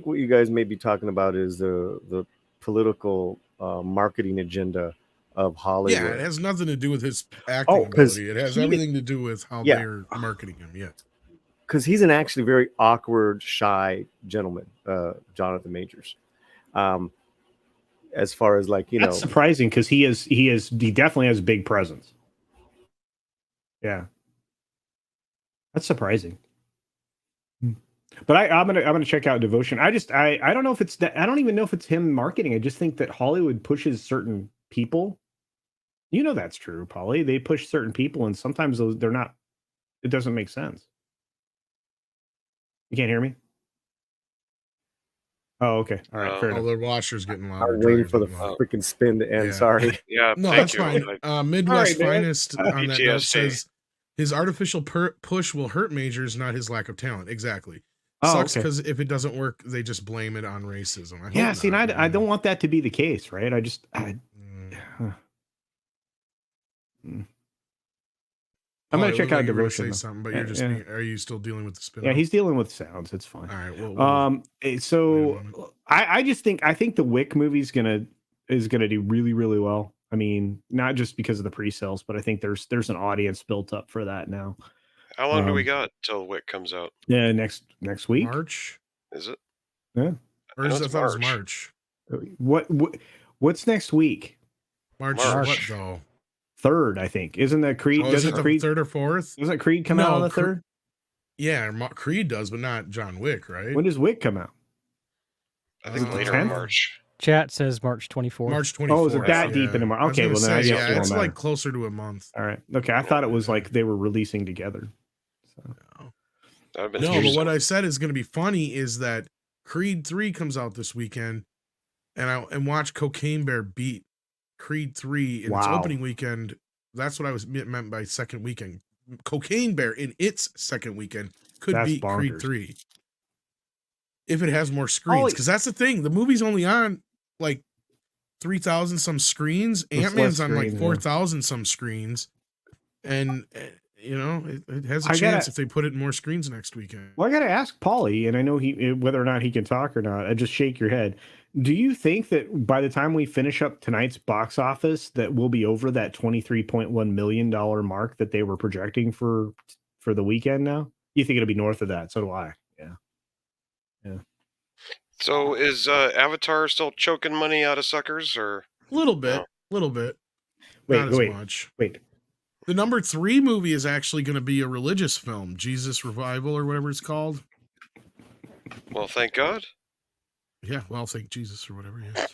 what you guys may be talking about is the political marketing agenda of Hollywood. Yeah, it has nothing to do with his acting ability. It has everything to do with how they're marketing him. Yeah. Because he's an actually very awkward, shy gentleman, Jonathan Majors. As far as that's surprising because he definitely has a big presence. Yeah, that's surprising. But I'm gonna check out Devotion. I don't know if it's that. I don't even know if it's him marketing. I just think that Hollywood pushes certain people. That's true, Paulie. They push certain people, and sometimes they're not. It doesn't make sense. You can't hear me? Oh, okay. All right. Fair enough. The washer's getting louder. I'm waiting for the freaking spin to end. Yeah. Sorry. Yeah. No, that's fine. Midwest Finest on that note says his artificial push will hurt Majors, not his lack of talent. Exactly. Sucks because if it doesn't work, they just blame it on racism. I don't want that to be the case, right? I'm going to check out Devotion. Say something, but you're just are you still dealing with the spin? Yeah, he's dealing with sounds. It's fine. All right. So I think the Wick movie is gonna do really, really well. I mean, not just because of the pre-sales, but I think there's an audience built up for that now. How long do we got till Wick comes out? Yeah, next week. March. Is it? Yeah. Or is it March? What's next week? March. March. What though? 3rd, I think. Isn't that Creed? Oh, is it Doesn't the Creed 3rd or 4th? Doesn't Creed come out on the 3rd? Yeah, Creed does, but not John Wick, right? When does Wick come out? I think it later 10th? in March. Chat says March 24th. March 24th. Oh, is it that yeah. deep into March? I was Okay, gonna well then I say, guess yeah, it won't it's matter. like closer to a month. All right. Okay, I thought it was like they were releasing together. So. That would've been No, huge, but what though. I said is going to be funny is that Creed 3 comes out this weekend, and watch Cocaine Bear beat Creed 3 in its Wow. opening weekend. That's what I was meant by second weekend. Cocaine Bear in its second weekend could That's beat Creed bonkers. 3 if it has more screens. Because that's the thing. The movie's only on like 3,000 some screens. It's Ant-Man's less on like screens, 4,000 some screens. And, you know, it has a I chance gotta- if they put it in more screens next weekend. Well, I got to ask Paulie, and I know whether or not he can talk or not. I just shake your head. Do you think that by the time we finish up tonight's box office, that we'll be over that $23.1 million mark that they were projecting for the weekend? Now, you think it'll be north of that? So do I. Yeah. So is Avatar still choking money out of suckers, or Little bit. Not as much. Wait. The number 3 movie is actually going to be a religious film, Jesus Revival or whatever it's called. well, thank God. Yeah, well, thank Jesus or whatever. Yes.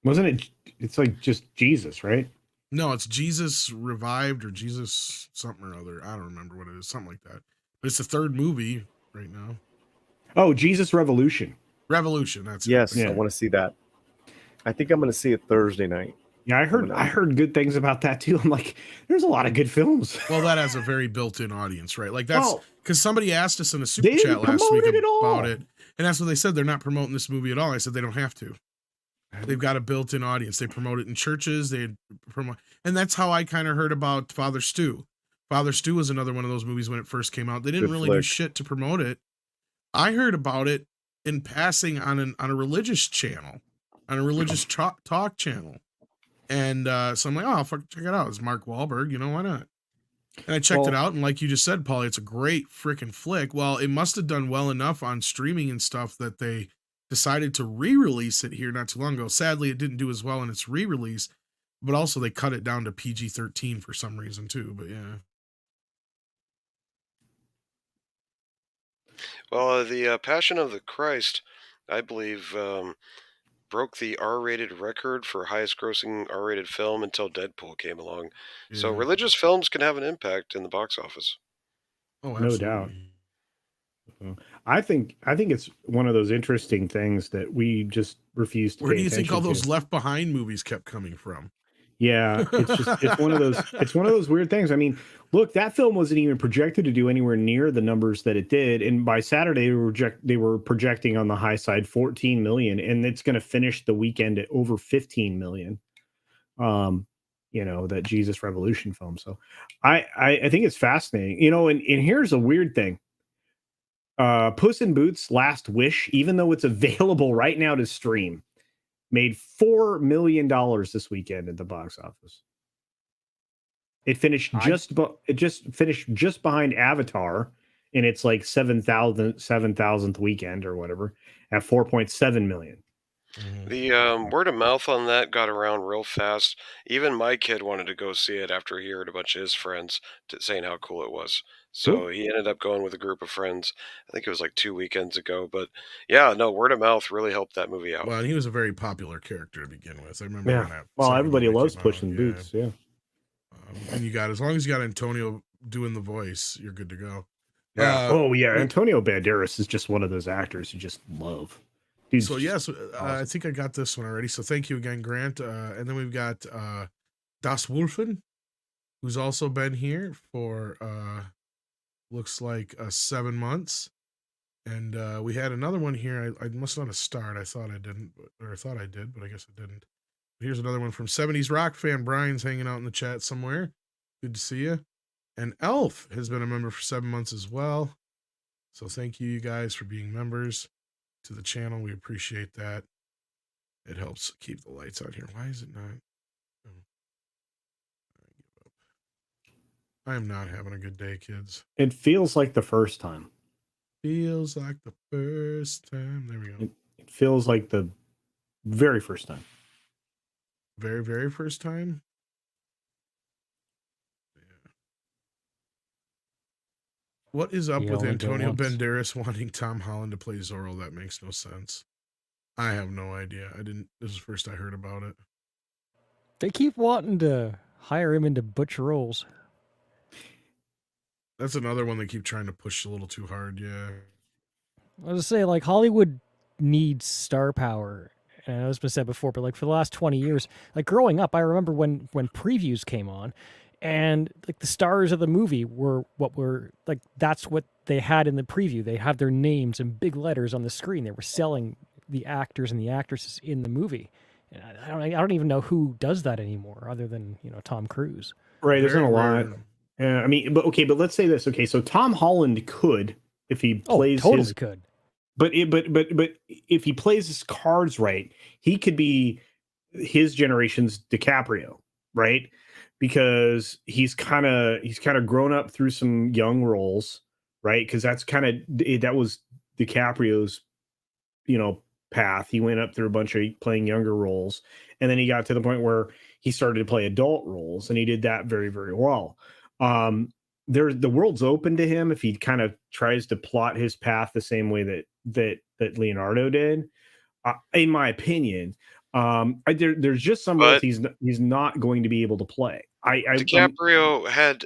Wasn't it? It's like just Jesus, right? No, it's Jesus Revived or Jesus something or other. I don't remember what it is. Something like that. But it's the 3rd movie right now. Oh, Jesus Revolution. Revolution. That's Yes, it. I want to see that. I think I'm going to see it Thursday night. Yeah, I heard good things about that too. I'm like, there's a lot of good films. Well, that has a very built-in audience, right? Like that's Well, because somebody asked us in a super they didn't chat last promote week it at all. about it, and that's what they said. They're not promoting this movie at all. I said they don't have to. They've got a built-in audience. They promote it in churches. They promote, and that's how I kind of heard about Father Stew. Father Stew was another one of those movies when it first came out. They didn't Good really do flick. shit to promote it. I heard about it in passing on a religious channel, on a religious talk channel. And so I'm like, oh, fuck, check it out. It's Mark Wahlberg. You know, why not? And I checked it out. And like you just said, Paulie, it's a great freaking flick. Well, it must have done well enough on streaming and stuff that they decided to re-release it here not too long ago. Sadly, it didn't do as well in its re-release, but also they cut it down to PG-13 for some reason too. But yeah. Well, the Passion of the Christ, I believe, broke the R-rated record for highest-grossing R-rated film until Deadpool came along. So Yeah. religious films can have an impact in the box office. Oh, No doubt. I think it's one of those interesting things that we just refuse to. Where pay do you think all attention those to. Left Behind movies kept coming from? Yeah, it's one of those weird things. I mean, look, that film wasn't even projected to do anywhere near the numbers that it did, and by Saturday they were projecting on the high side 14 million, and it's going to finish the weekend at over 15 million. You know, that Jesus Revolution film. So I think it's fascinating. You know, and here's a weird thing. Puss in Boots: Last Wish, even though it's available right now to stream, made $4 million this weekend at the box office. It finished just behind Avatar in its like 7,000th weekend or whatever at 4.7 million. The word of mouth on that got around real fast. Even my kid wanted to go see it after he heard a bunch of his friends saying how cool it was. So Cool. he ended up going with a group of friends. I think it was like 2 weekends ago. But yeah, no, word of mouth really helped that movie out. Well, and he was a very popular character to begin with. I remember Yeah. when that. Well, second everybody movie loves came Puss in out, Boots. Yeah. And you got, as long as you got Antonio doing the voice, you're good to go. Yeah. Oh yeah, Antonio Banderas is just one of those actors you just love. Dude's So yes, awesome. I think I got this one already. So thank you again, Grant. And then we've got Das Wolfen, who's also been here for looks like 7 months. And we had another one here. I must not have started. I thought I didn't, or I thought I did, but I guess I didn't. Here's another one from 70s Rock fan. Brian's hanging out in the chat somewhere. Good to see you. And Elf has been a member for 7 months as well. So thank you guys for being members to the channel. We appreciate that. It helps keep the lights on here. Why is it not? Oh. I give up. I am not having a good day, kids. It feels like the first time. Feels like the first time. There we go. It feels like the Very first time. Very, very first time. Yeah. What is up You with only go Antonio once. Banderas wanting Tom Holland to play Zorro? That makes no sense. I have no idea. This is the first I heard about it. They keep wanting to hire him into butch roles. That's another one they keep trying to push a little too hard. Yeah. I was to say, like, Hollywood needs star power. And I know it's been said before, but like for the last 20 years, like growing up, I remember when previews came on, and like the stars of the movie were like that's what they had in the preview. They have their names in big letters on the screen. They were selling the actors and the actresses in the movie. And I don't even know who does that anymore, other than Tom Cruise. Right, there's Very not a lot. rare. I mean, but let's say this. Okay, so Tom Holland could, if he plays totally his, could. but if he plays his cards right, he could be his generation's DiCaprio, right? Because he's kind of grown up through some young roles, right? Because that was DiCaprio's, path. He went up through a bunch of playing younger roles, and then he got to the point where he started to play adult roles, and he did that very, very well. The world's open to him if he kind of tries to plot his path the same way that Leonardo did, in my opinion. There's just some roles he's not going to be able to play. DiCaprio had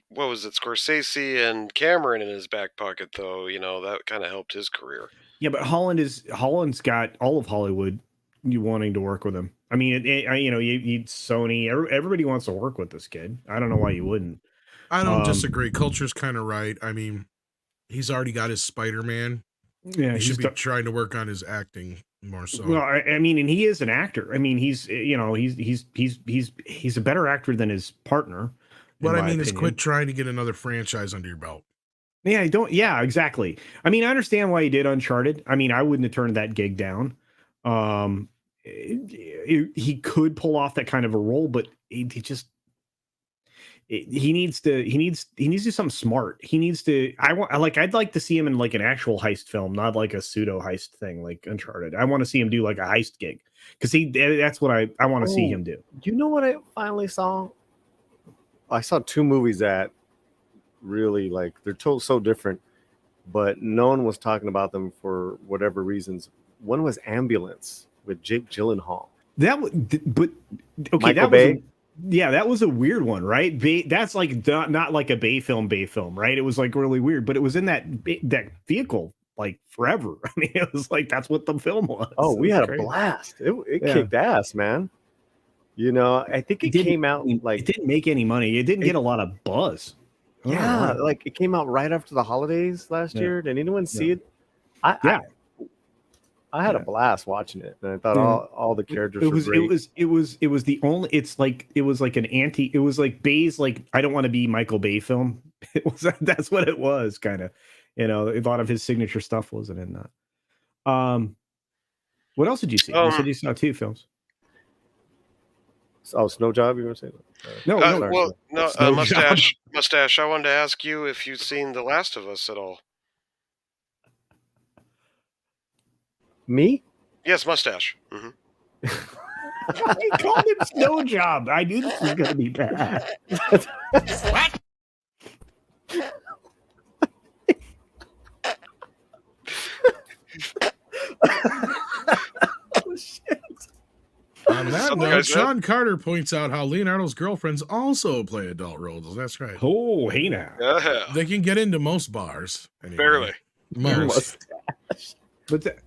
what was it, Scorsese and Cameron in his back pocket, though. That kind of helped his career. Yeah, but Holland's got all of Hollywood wanting to work with him. I mean, you Sony. Everybody wants to work with this kid. I don't know why you wouldn't. I don't disagree. Culture's kind of right. I mean, he's already got his Spider-Man. Yeah, he should be trying to work on his acting more so. Well, I mean, and he is an actor. I mean, he's a better actor than his partner. What I mean is, quit trying to get another franchise under your belt. Yeah, Yeah, exactly. I mean, I understand why he did Uncharted. I mean, I wouldn't have turned that gig down. He could pull off that kind of a role, but he needs to do something smart. I'd like to see him in like an actual heist film, not like a pseudo heist thing like Uncharted. I want to see him do like a heist gig, because that's what I want to see him do. You know what I finally saw? I saw two movies that really, like, they're so different, but no one was talking about them for whatever reasons. One was Ambulance with Jake Gyllenhaal. That was a weird one, right? That's like not like a Bay film, right? It was like really weird, but it was in that vehicle like forever. I mean, it was like that's what the film was. Oh, we had a blast. It kicked ass, man. I think it came out like it didn't make any money. It didn't get a lot of buzz. Yeah, like it came out right after the holidays last year. Did anyone see it? I had a blast watching it, and I thought all the characters were great. It was the only. It was like an anti. It was like Bay's like I don't want to be Michael Bay film. That's what it was, kind of. A lot of his signature stuff wasn't in that. What else did you see? You said you saw two films. Oh, Snow Job, you were saying? No. Mustache. I wanted to ask you if you've seen The Last of Us at all. Me? Yes, Mustache. Mm-hmm. I called him Snow Job. I knew this was going to be bad. What? Oh, shit. On that note, Sean Carter points out how Leonardo's girlfriends also play adult roles. That's right. Oh, hey now. Yeah. They can get into most bars. Anyway. Barely. Most. But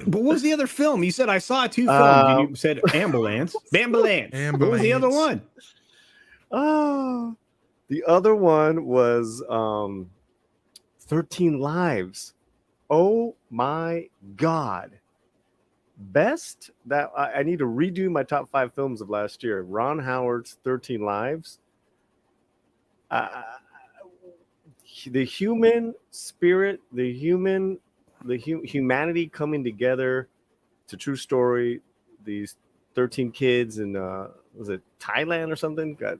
what was the other film? You said I saw two films. You said Ambulance. Bambalance. What was the other one? Oh, the other one was 13 Lives. Oh my God. Best that I need to redo my top 5 films of last year. Ron Howard's 13 Lives. The human spirit, the humanity coming together. It's a true story. These 13 kids in was it Thailand or something got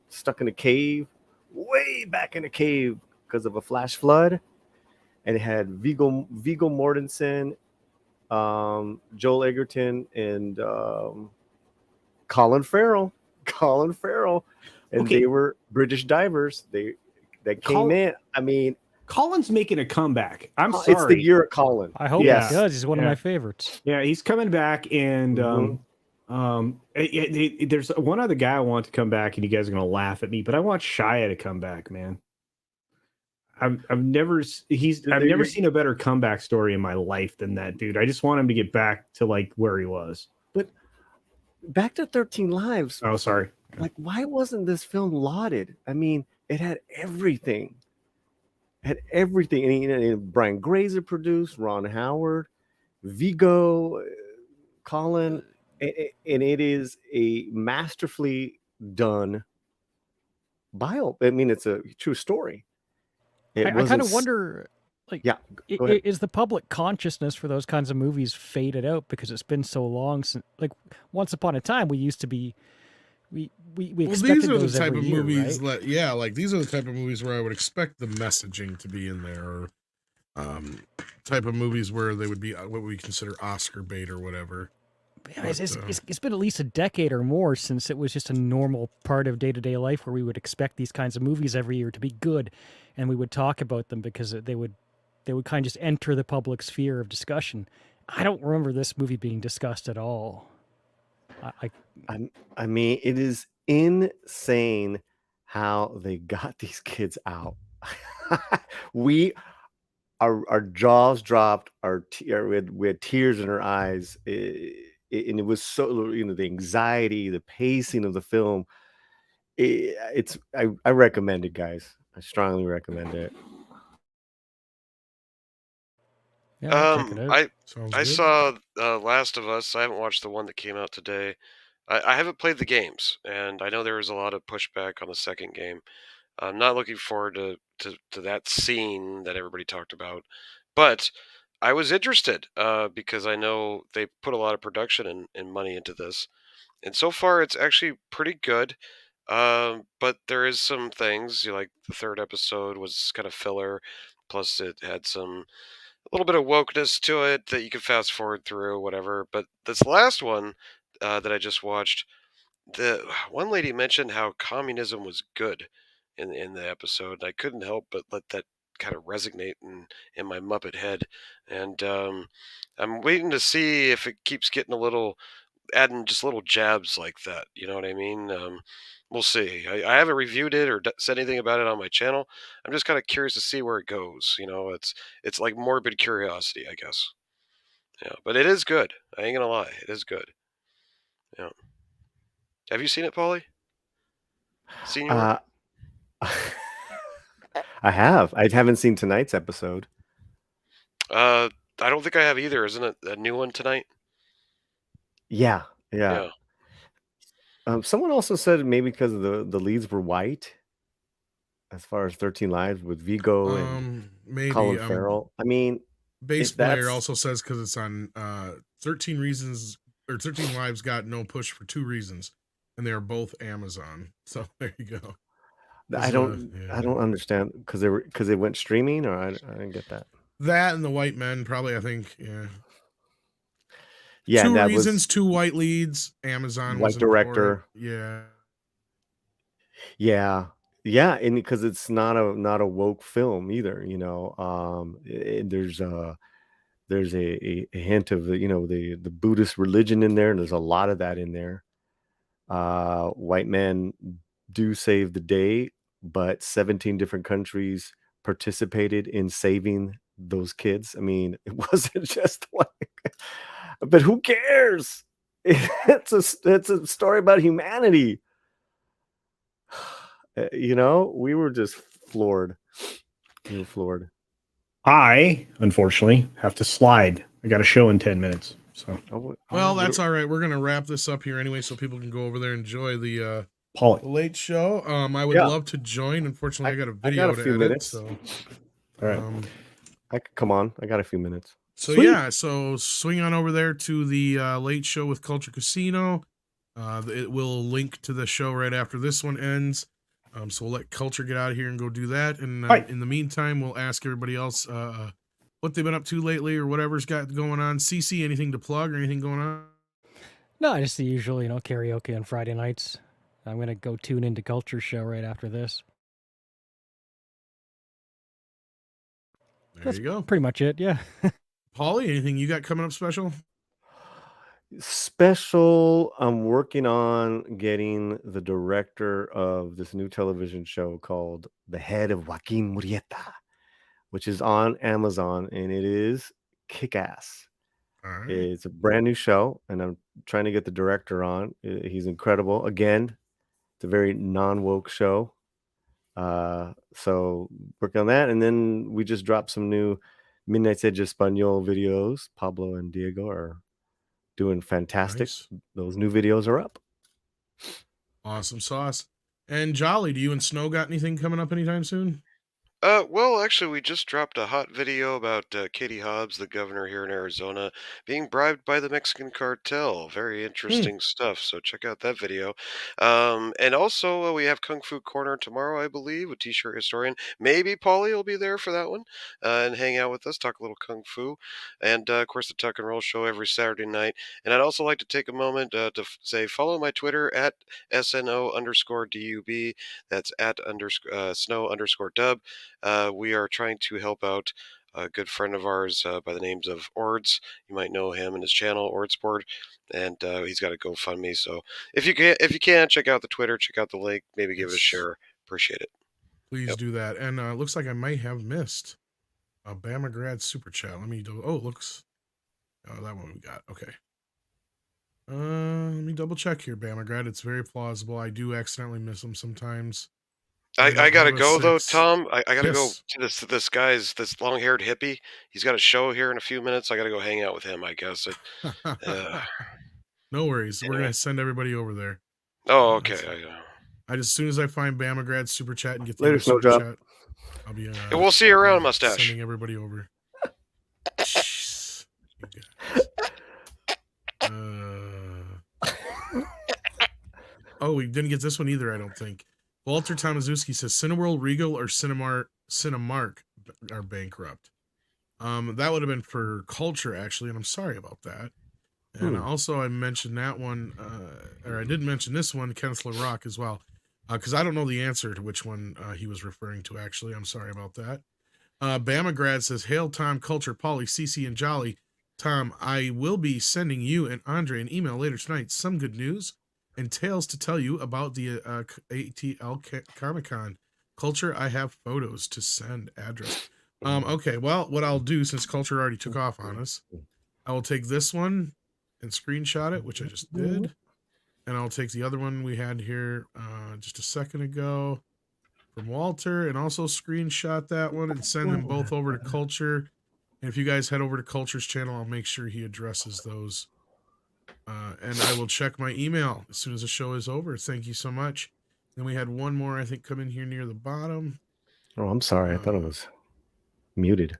stuck in a cave, way back in a cave because of a flash flood, and it had Viggo Mortensen Joel Egerton and Colin Farrell. Colin Farrell, and Okay. they were British divers. That came in. I mean, Colin's making a comeback. I'm it's the sorry. year of Colin. I hope Yes. he does. He's one of Yeah. my favorites. Yeah, he's coming back, and there's one other guy I want to come back, and you guys are gonna laugh at me, but I want Shia to come back, man. I've never seen a better comeback story in my life than that dude. I just want him to get back to like where he was. But back to 13 Lives. Oh, sorry. Like, why wasn't this film lauded? I mean, it had everything. And Brian Grazer produced, Ron Howard, Vigo, Colin, and it is a masterfully done bio. I mean, it's a true story. I kind of wonder, like, go ahead. is the public consciousness for those kinds of movies faded out because it's been so long since, like, once upon a time we used to be, we expected these are the those type every of year, movies right? like these are the type of movies where I would expect the messaging to be in there, or type of movies where they would be what we consider Oscar bait or whatever. Yeah, it's been at least a decade or more since it was just a normal part of day-to-day life where we would expect these kinds of movies every year to be good, and we would talk about them because they would kind of just enter the public sphere of discussion. I don't remember this movie being discussed at all. I mean, it is insane how they got these kids out. Our jaws dropped. We had tears in our eyes, and it was so, the anxiety, the pacing of the film. I recommend it, guys. I strongly recommend it. Yeah, I'll check it out. I saw Last of Us. I haven't watched the one that came out today. I haven't played the games, and I know there was a lot of pushback on the second game. I'm not looking forward to that scene that everybody talked about, but I was interested because I know they put a lot of production and money into this, and so far it's actually pretty good. But there is some things, like the third episode was kind of filler, plus it had a little bit of wokeness to it that you could fast forward through, whatever. But this last one that I just watched, the one lady mentioned how communism was good in the episode. I couldn't help but let that kind of resonate in my Muppet head, and I'm waiting to see if it keeps getting adding just little jabs like that. You know what I mean? We'll see. I haven't reviewed it or said anything about it on my channel. I'm just kind of curious to see where it goes. It's like morbid curiosity, I guess. Yeah, but it is good. I ain't gonna lie, it is good. Yeah. Have you seen it, Paulie? Senior? I have. I haven't seen tonight's episode. I don't think I have either. Isn't it a new one tonight? Yeah. Someone also said maybe because the leads were white, as far as 13 Lives with Vigo and maybe Colin Farrell. I mean, Base Player also says because it's on 13 Reasons or 13 Lives got no push for 2 reasons, and they are both Amazon. So there you go. I don't understand because they went streaming, or I didn't get that. That and the white men probably, I think, yeah. Yeah, 2 reasons, 2 white leads. Amazon white was director. Yeah, and because it's not a woke film either, there's a hint of the Buddhist religion in there, and there's a lot of that in there. White men do save the day, but 17 different countries participated in saving those kids. I mean, it wasn't just like, but who cares? It's a story about humanity. We were just floored. We were floored. I, unfortunately, have to slide. I got a show in 10 minutes. So, well, that's all right. We're gonna wrap this up here anyway, so people can go over there and enjoy the late show. I would love to join. Unfortunately, I got a video to edit. Minutes. So, all right, I could come on. I got a few minutes. So so swing on over there to the late show with Culture Casino. It will link to the show right after this one ends. So we'll let Culture get out of here and go do that. And in the meantime, we'll ask everybody else what they've been up to lately or whatever's got going on. CC, anything to plug or anything going on? No, just the usual, karaoke on Friday nights. I'm going to go tune into Culture Show right after this. There you go. Pretty much it, yeah. Paulie, anything you got coming up special? Special, I'm working on getting the director of this new television show called The Head of Joaquin Murrieta, which is on Amazon, and it is kick-ass. All right. It's a brand new show, and I'm trying to get the director on. He's incredible. Again, it's a very non-woke show. So working on that, and then we just dropped some new Midnight's Edge Espanol videos. Pablo and Diego are doing fantastic. Nice. Those new videos are up. Awesome sauce. And Jolly, do you and Snow got anything coming up anytime soon? Well, actually, we just dropped a hot video about Katie Hobbs, the governor here in Arizona, being bribed by the Mexican cartel. Very interesting stuff. So check out that video. And also, we have Kung Fu Corner tomorrow, I believe, with T-shirt historian. Maybe Paulie will be there for that one and hang out with us, talk a little Kung Fu. And of course, the Tuck and Roll show every Saturday night. And I'd also like to take a moment to say follow my Twitter at SNO_DUB. That's at snow_dub. We are trying to help out a good friend of ours by the names of Ords. You might know him and his channel, Ordsport, and he's got a GoFundMe. So if you can, check out the Twitter, check out the link, maybe give it a share. Appreciate it. Please do that. And it looks like I might have missed a Bama Grad super chat. Let me do. Oh, that one we got. Okay. Let me double check here, Bama Grad. It's very plausible. I do accidentally miss them sometimes. I gotta go though, Tom. I gotta go Yes. to this long-haired hippie. He's got a show here in a few minutes. I gotta go hang out with him, I guess. No worries. We're gonna send everybody over there. Oh, okay. I just as soon as I find Bama Grad super chat and get the Later, other super Snowdrop. chat, I'll be. We'll see you around, Mustache. Sending everybody over. Jeez, you guys. Oh, we didn't get this one either, I don't think. Walter Tomaszewski says Cineworld, Regal, or Cinemark are bankrupt. That would have been for Culture, actually, and I'm sorry about that. And also, I mentioned that one, or I did mention this one, Kenneth LaRock, as well, because I don't know the answer to which one he was referring to, actually. I'm sorry about that. Bama Grad says, Hail Tom, Culture, Polly, CC, and Jolly. Tom, I will be sending you and Andre an email later tonight. Some good news and tales to tell you about the ATL Comic-Con. Culture, I have photos to send. Address. Okay, well, what I'll do, since Culture already took off on us, I will take this one and screenshot it, which I just did. And I'll take the other one we had here just a second ago from Walter and also screenshot that one and send them both over to Culture. And if you guys head over to Culture's channel, I'll make sure he addresses those. And I will check my email as soon as the show is over. Thank you so much. Then we had one more, I think, come in here near the bottom. Oh, I'm sorry. I thought it was muted.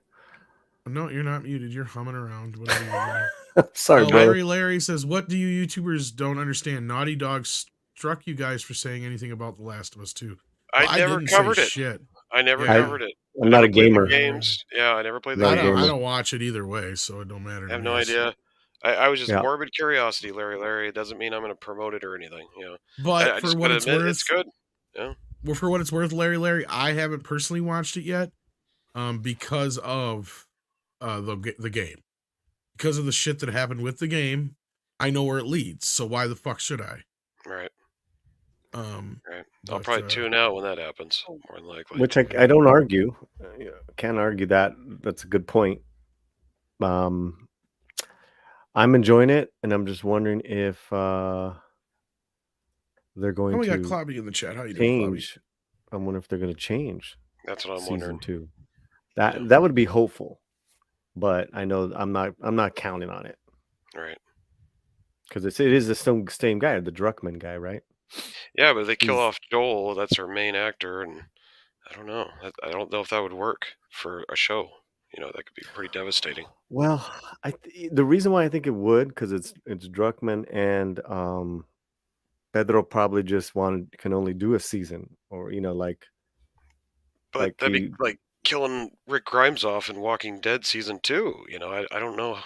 No, you're not muted. You're humming around. Whatever you're doing. Sorry, brother. Larry says, what do you YouTubers don't understand? Naughty Dog struck you guys for saying anything about The Last of Us 2. I never covered it. Shit. I never covered it. I'm not a gamer. Games. Yeah, I never played the I games. don't watch it either way, so it don't matter. I have no idea. I was just morbid curiosity, Larry. It doesn't mean I'm going to promote it or anything. But for what it's worth, it's good. Yeah. Well, for what it's worth, Larry, I haven't personally watched it yet, because of the game, because of the shit that happened with the game. I know where it leads, so why the fuck should I? Right. Right. I'll probably tune out when that happens, more than likely. Which I don't argue. Can't argue that. That's a good point. I'm enjoying it, and I'm just wondering if they're going to. We got Clobby in the chat. How you doing, change. I wonder if they're going to change. That's what I'm season wondering. 2. That would be hopeful, but I know I'm not counting on it. Right. Because it is the same guy, the Druckmann guy, right? Yeah, but they kill off Joel. That's our main actor, and I don't know. I don't know if that would work for a show. That could be pretty devastating. Well, the reason why I think it would, because it's Druckmann and Pedro probably just can only do a season, or like. But that'd be like killing Rick Grimes off in Walking Dead season 2. You know, I don't know.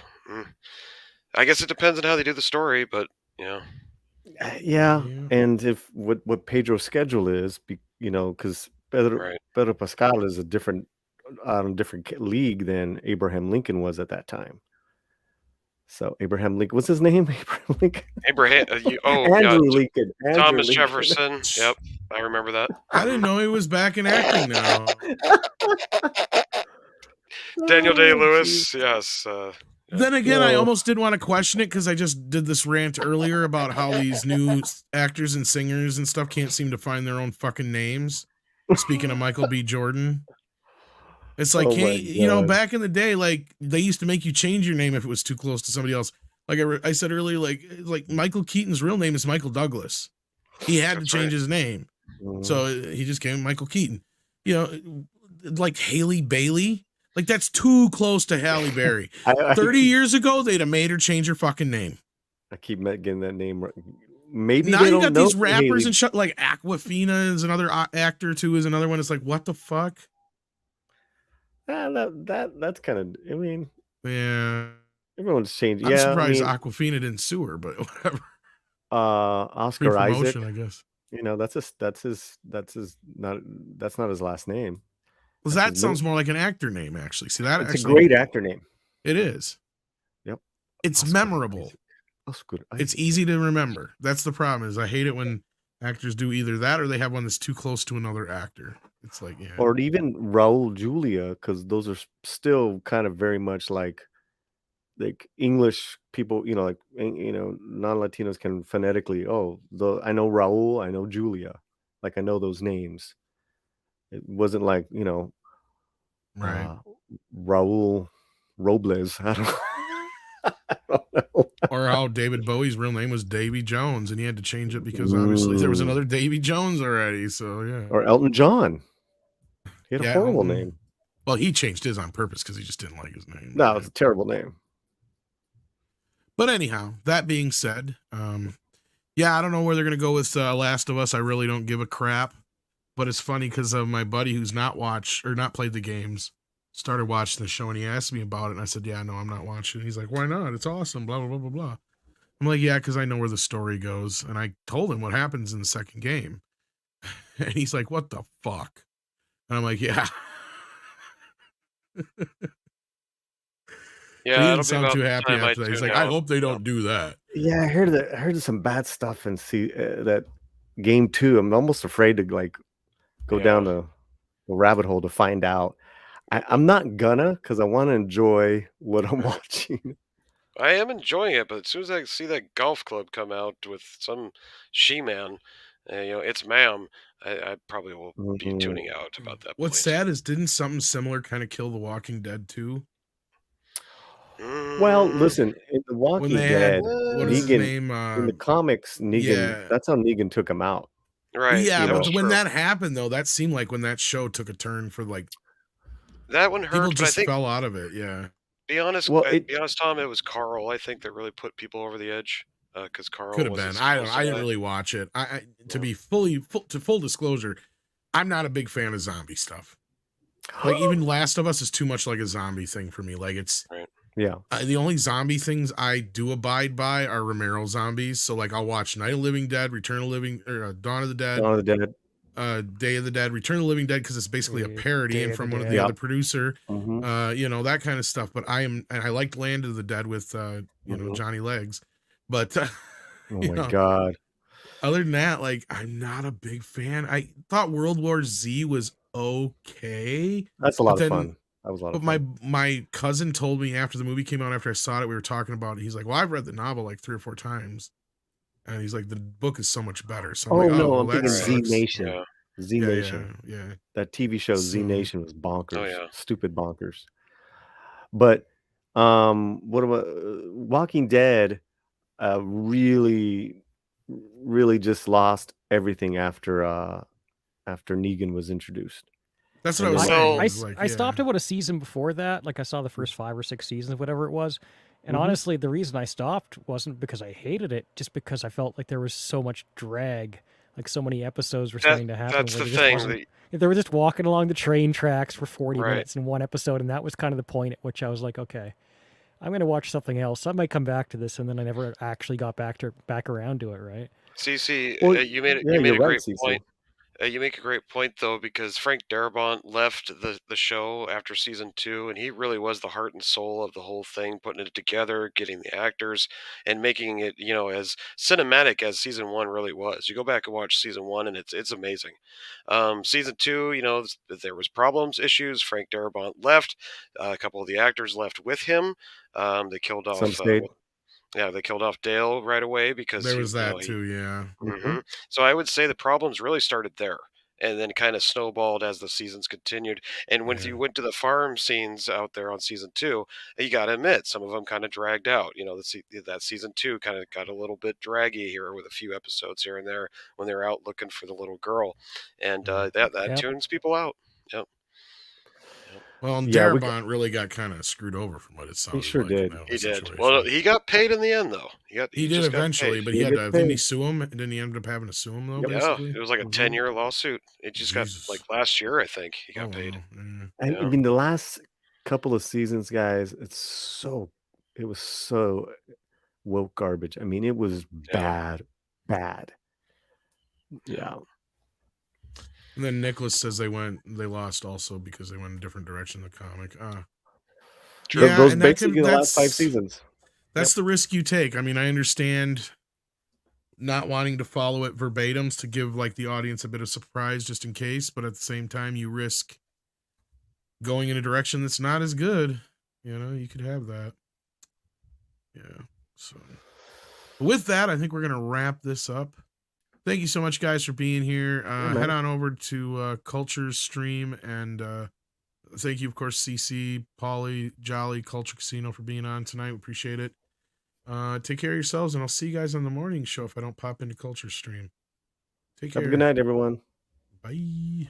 I guess it depends on how they do the story, but you know. Yeah, Yeah. and if what Pedro's schedule is, you know, because Right. Pedro Pascal is a different league than Abraham Lincoln was at that time. So Abraham Lincoln, what's his name? Abraham Lincoln. Abraham. Andrew Lincoln. Thomas Lincoln. Jefferson. Yep, I remember that. I didn't know he was back in acting now. Daniel Oh, Day-Lewis. Yes. Then again, I No. almost did want to question it because I just did this rant earlier about how these new actors and singers and stuff can't seem to find their own fucking names. Speaking of Michael B. Jordan, it's like, Oh my hey, you know, God. back in the day, like they used to make you change your name if it was too close to somebody else. Like I said earlier, like Michael Keaton's real name is Michael Douglas. He had That's to change right. his name, Mhm. so he just came Michael Keaton. You know, like Haley Bailey. Like that's too close to Halle Berry. I 30 keep- years ago, they'd have made her change her fucking name. I keep getting that name right. Maybe Now they you don't got know these rappers Haley. and shit like Aquafina is another actor too. Is another one. It's like what the fuck? That's kind of. I mean, Yeah, everyone's changed. I'm Yeah, surprised I mean, Aquafina didn't sue her, but whatever. Free Oscar Isaac. promotion, I guess. You know, that's not his last name. Well, That's that his sounds middle- more like an actor name, actually. See that? It's actually, a great actor name. It is. Yep. It's Oscar memorable. Isaac. Oscar It's Isaac. easy to remember. That's the problem. Is I hate it when actors do either that or they have one that's too close to another actor. It's like, yeah. Or even Raul Julia, because those are still kind of very much like English people, you know, like non-Latinos can phonetically. I know Raul, I know Julia, like I know those names. It wasn't like Right. Raul Robles. I don't, I don't know. Or how David Bowie's real name was Davy Jones, and he had to change it because obviously there was another Davy Jones already. So yeah. Or Elton John. He had a Yeah, horrible Elton. name. Well, he changed his on purpose because he just didn't like his name. No, it's a terrible name. But anyhow, that being said, yeah, I don't know where they're gonna go with Last of Us. I really don't give a crap. But it's funny because my buddy who's not played the games started watching the show, and he asked me about it, and I said, "Yeah, no, I'm not watching." He's like, "Why not? It's awesome." Blah blah blah blah blah. I'm like, "Yeah, because I know where the story goes," and I told him what happens in the second game, and he's like, "What the fuck?" And I'm like, "Yeah." Yeah, he it'll didn't be sound about too the happy time I after that. He's tune like, "I out. hope they don't do that." Yeah, I heard some bad stuff and see that game 2. I'm almost afraid to like go down the rabbit hole to find out. I'm not gonna because I want to enjoy what I'm watching. I am enjoying it, but as soon as I see that golf club come out with some she-man, it's ma'am, I probably will be Mhm. tuning out about that What's point. sad is didn't something similar kind of kill The Walking Dead too? Well, listen, in The Walking When they had Dead, what is his Negan name? in the comics, Negan. yeah. That's how Negan took him out. Right. Yeah, you know. but when True. that happened though, that seemed like when that show took a turn for like That one people hurt, but I just think, fell out of it. Yeah. be honest, Well, Tom, it was Carl, I think, that really put people over the edge, because Carl Could have was been. as I don't. close I to didn't that. really watch it. I to Yeah. be full disclosure, I'm not a big fan of zombie stuff. Like even Last of Us is too much like a zombie thing for me. Like it's Yeah. the only zombie things I do abide by are Romero zombies. So like I'll watch Night of the Living Dead, Return of the Living, or Dawn of the Dead, Dawn of the Dead. Day of the Dead, Return of the Living Dead because it's basically a parody Day and of from the one of Dead. the Yep. other producer. Mhm. You know that kind of stuff. But and I liked Land of the Dead with you know Mhm. Johnny Legs. But Oh you my know, God. other than that, like I'm not a big fan. I thought World War Z was okay. That's a But lot then- of fun. That was a lot But of fun. my cousin told me after the movie came out, after I saw it, we were talking about it. He's like, "Well, I've read the novel like 3 or 4 times," and he's like, "The book is so much better." So I'm like, no, well, I'm that thinking sucks." Z Nation. Yeah. Z Yeah, Nation. yeah. That TV show Z So- Nation was bonkers. Oh, yeah. Stupid bonkers. But what about Walking Dead? Really just lost everything after Negan was introduced. That's what I And was then- saying. So- is like, I stopped about a season before that. Like I saw the first 5 or 6 seasons, whatever it was. And Mhm. honestly, the reason I stopped wasn't because I hated it, just because I felt like there was so much drag. like so many episodes were starting to happen That's where the there just thing. wasn't. If they were just walking along the train tracks for 40 Right. minutes in one episode, and that was kind of the point at which I was like, okay, I'm going to watch something else. I might come back to this, and then I never actually got back around to it. Right? CC, Well, you made yeah, you made you're a right, great CC. point. You make a great point though, because Frank Darabont left the show after season 2, and he really was the heart and soul of the whole thing, putting it together, getting the actors, and making it as cinematic as season 1 really was. You go back and watch season 1, and it's amazing. Season 2, there was problems, issues. Frank Darabont left. A couple of the actors left with him. They killed Some off. stayed. They killed off Dale right away because There was that too, yeah. Mm-hmm. So I would say the problems really started there, and then kind of snowballed as the seasons continued. And when Yeah. you went to the farm scenes out there on season 2, you got to admit some of them kind of dragged out. That season 2 kind of got a little bit draggy here with a few episodes here and there when they were out looking for the little girl, and that Yep. tunes people out. Yep. Well, and Yeah, Darabont really got kind of screwed over from what it sounded sure like. did. In that whole He did. situation. Well, he got paid in the end, though. He did just got eventually, paid. but He he had did to, pay. didn't he sue him? Didn't he end up having to sue him though? Yep. Yeah, Basically, it was like a 10-year lawsuit. It just Jesus. got like last year, I think he got Oh, paid. wow. Yeah. And Yeah. I mean, the last couple of seasons, guys, it was so woke garbage. I mean, it was Yeah. bad. Yeah. And then Nicholas says they lost also because they went a different direction in the comic. Yeah, Those and that basically the last 5 seasons. That's the risk you take. I mean, I understand not wanting to follow it verbatims to give like the audience a bit of surprise just in case, but at the same time you risk going in a direction that's not as good. You could have that. Yeah. So with that, I think we're gonna wrap this up. Thank you so much, guys, for being here. Head on over to Culture's stream, and thank you, of course, CC, Pauly, Jolly, Culture Casino for being on tonight. We appreciate it. Take care of yourselves, and I'll see you guys on the morning show if I don't pop into Culture stream. Take care. Have a good night, everyone. Bye.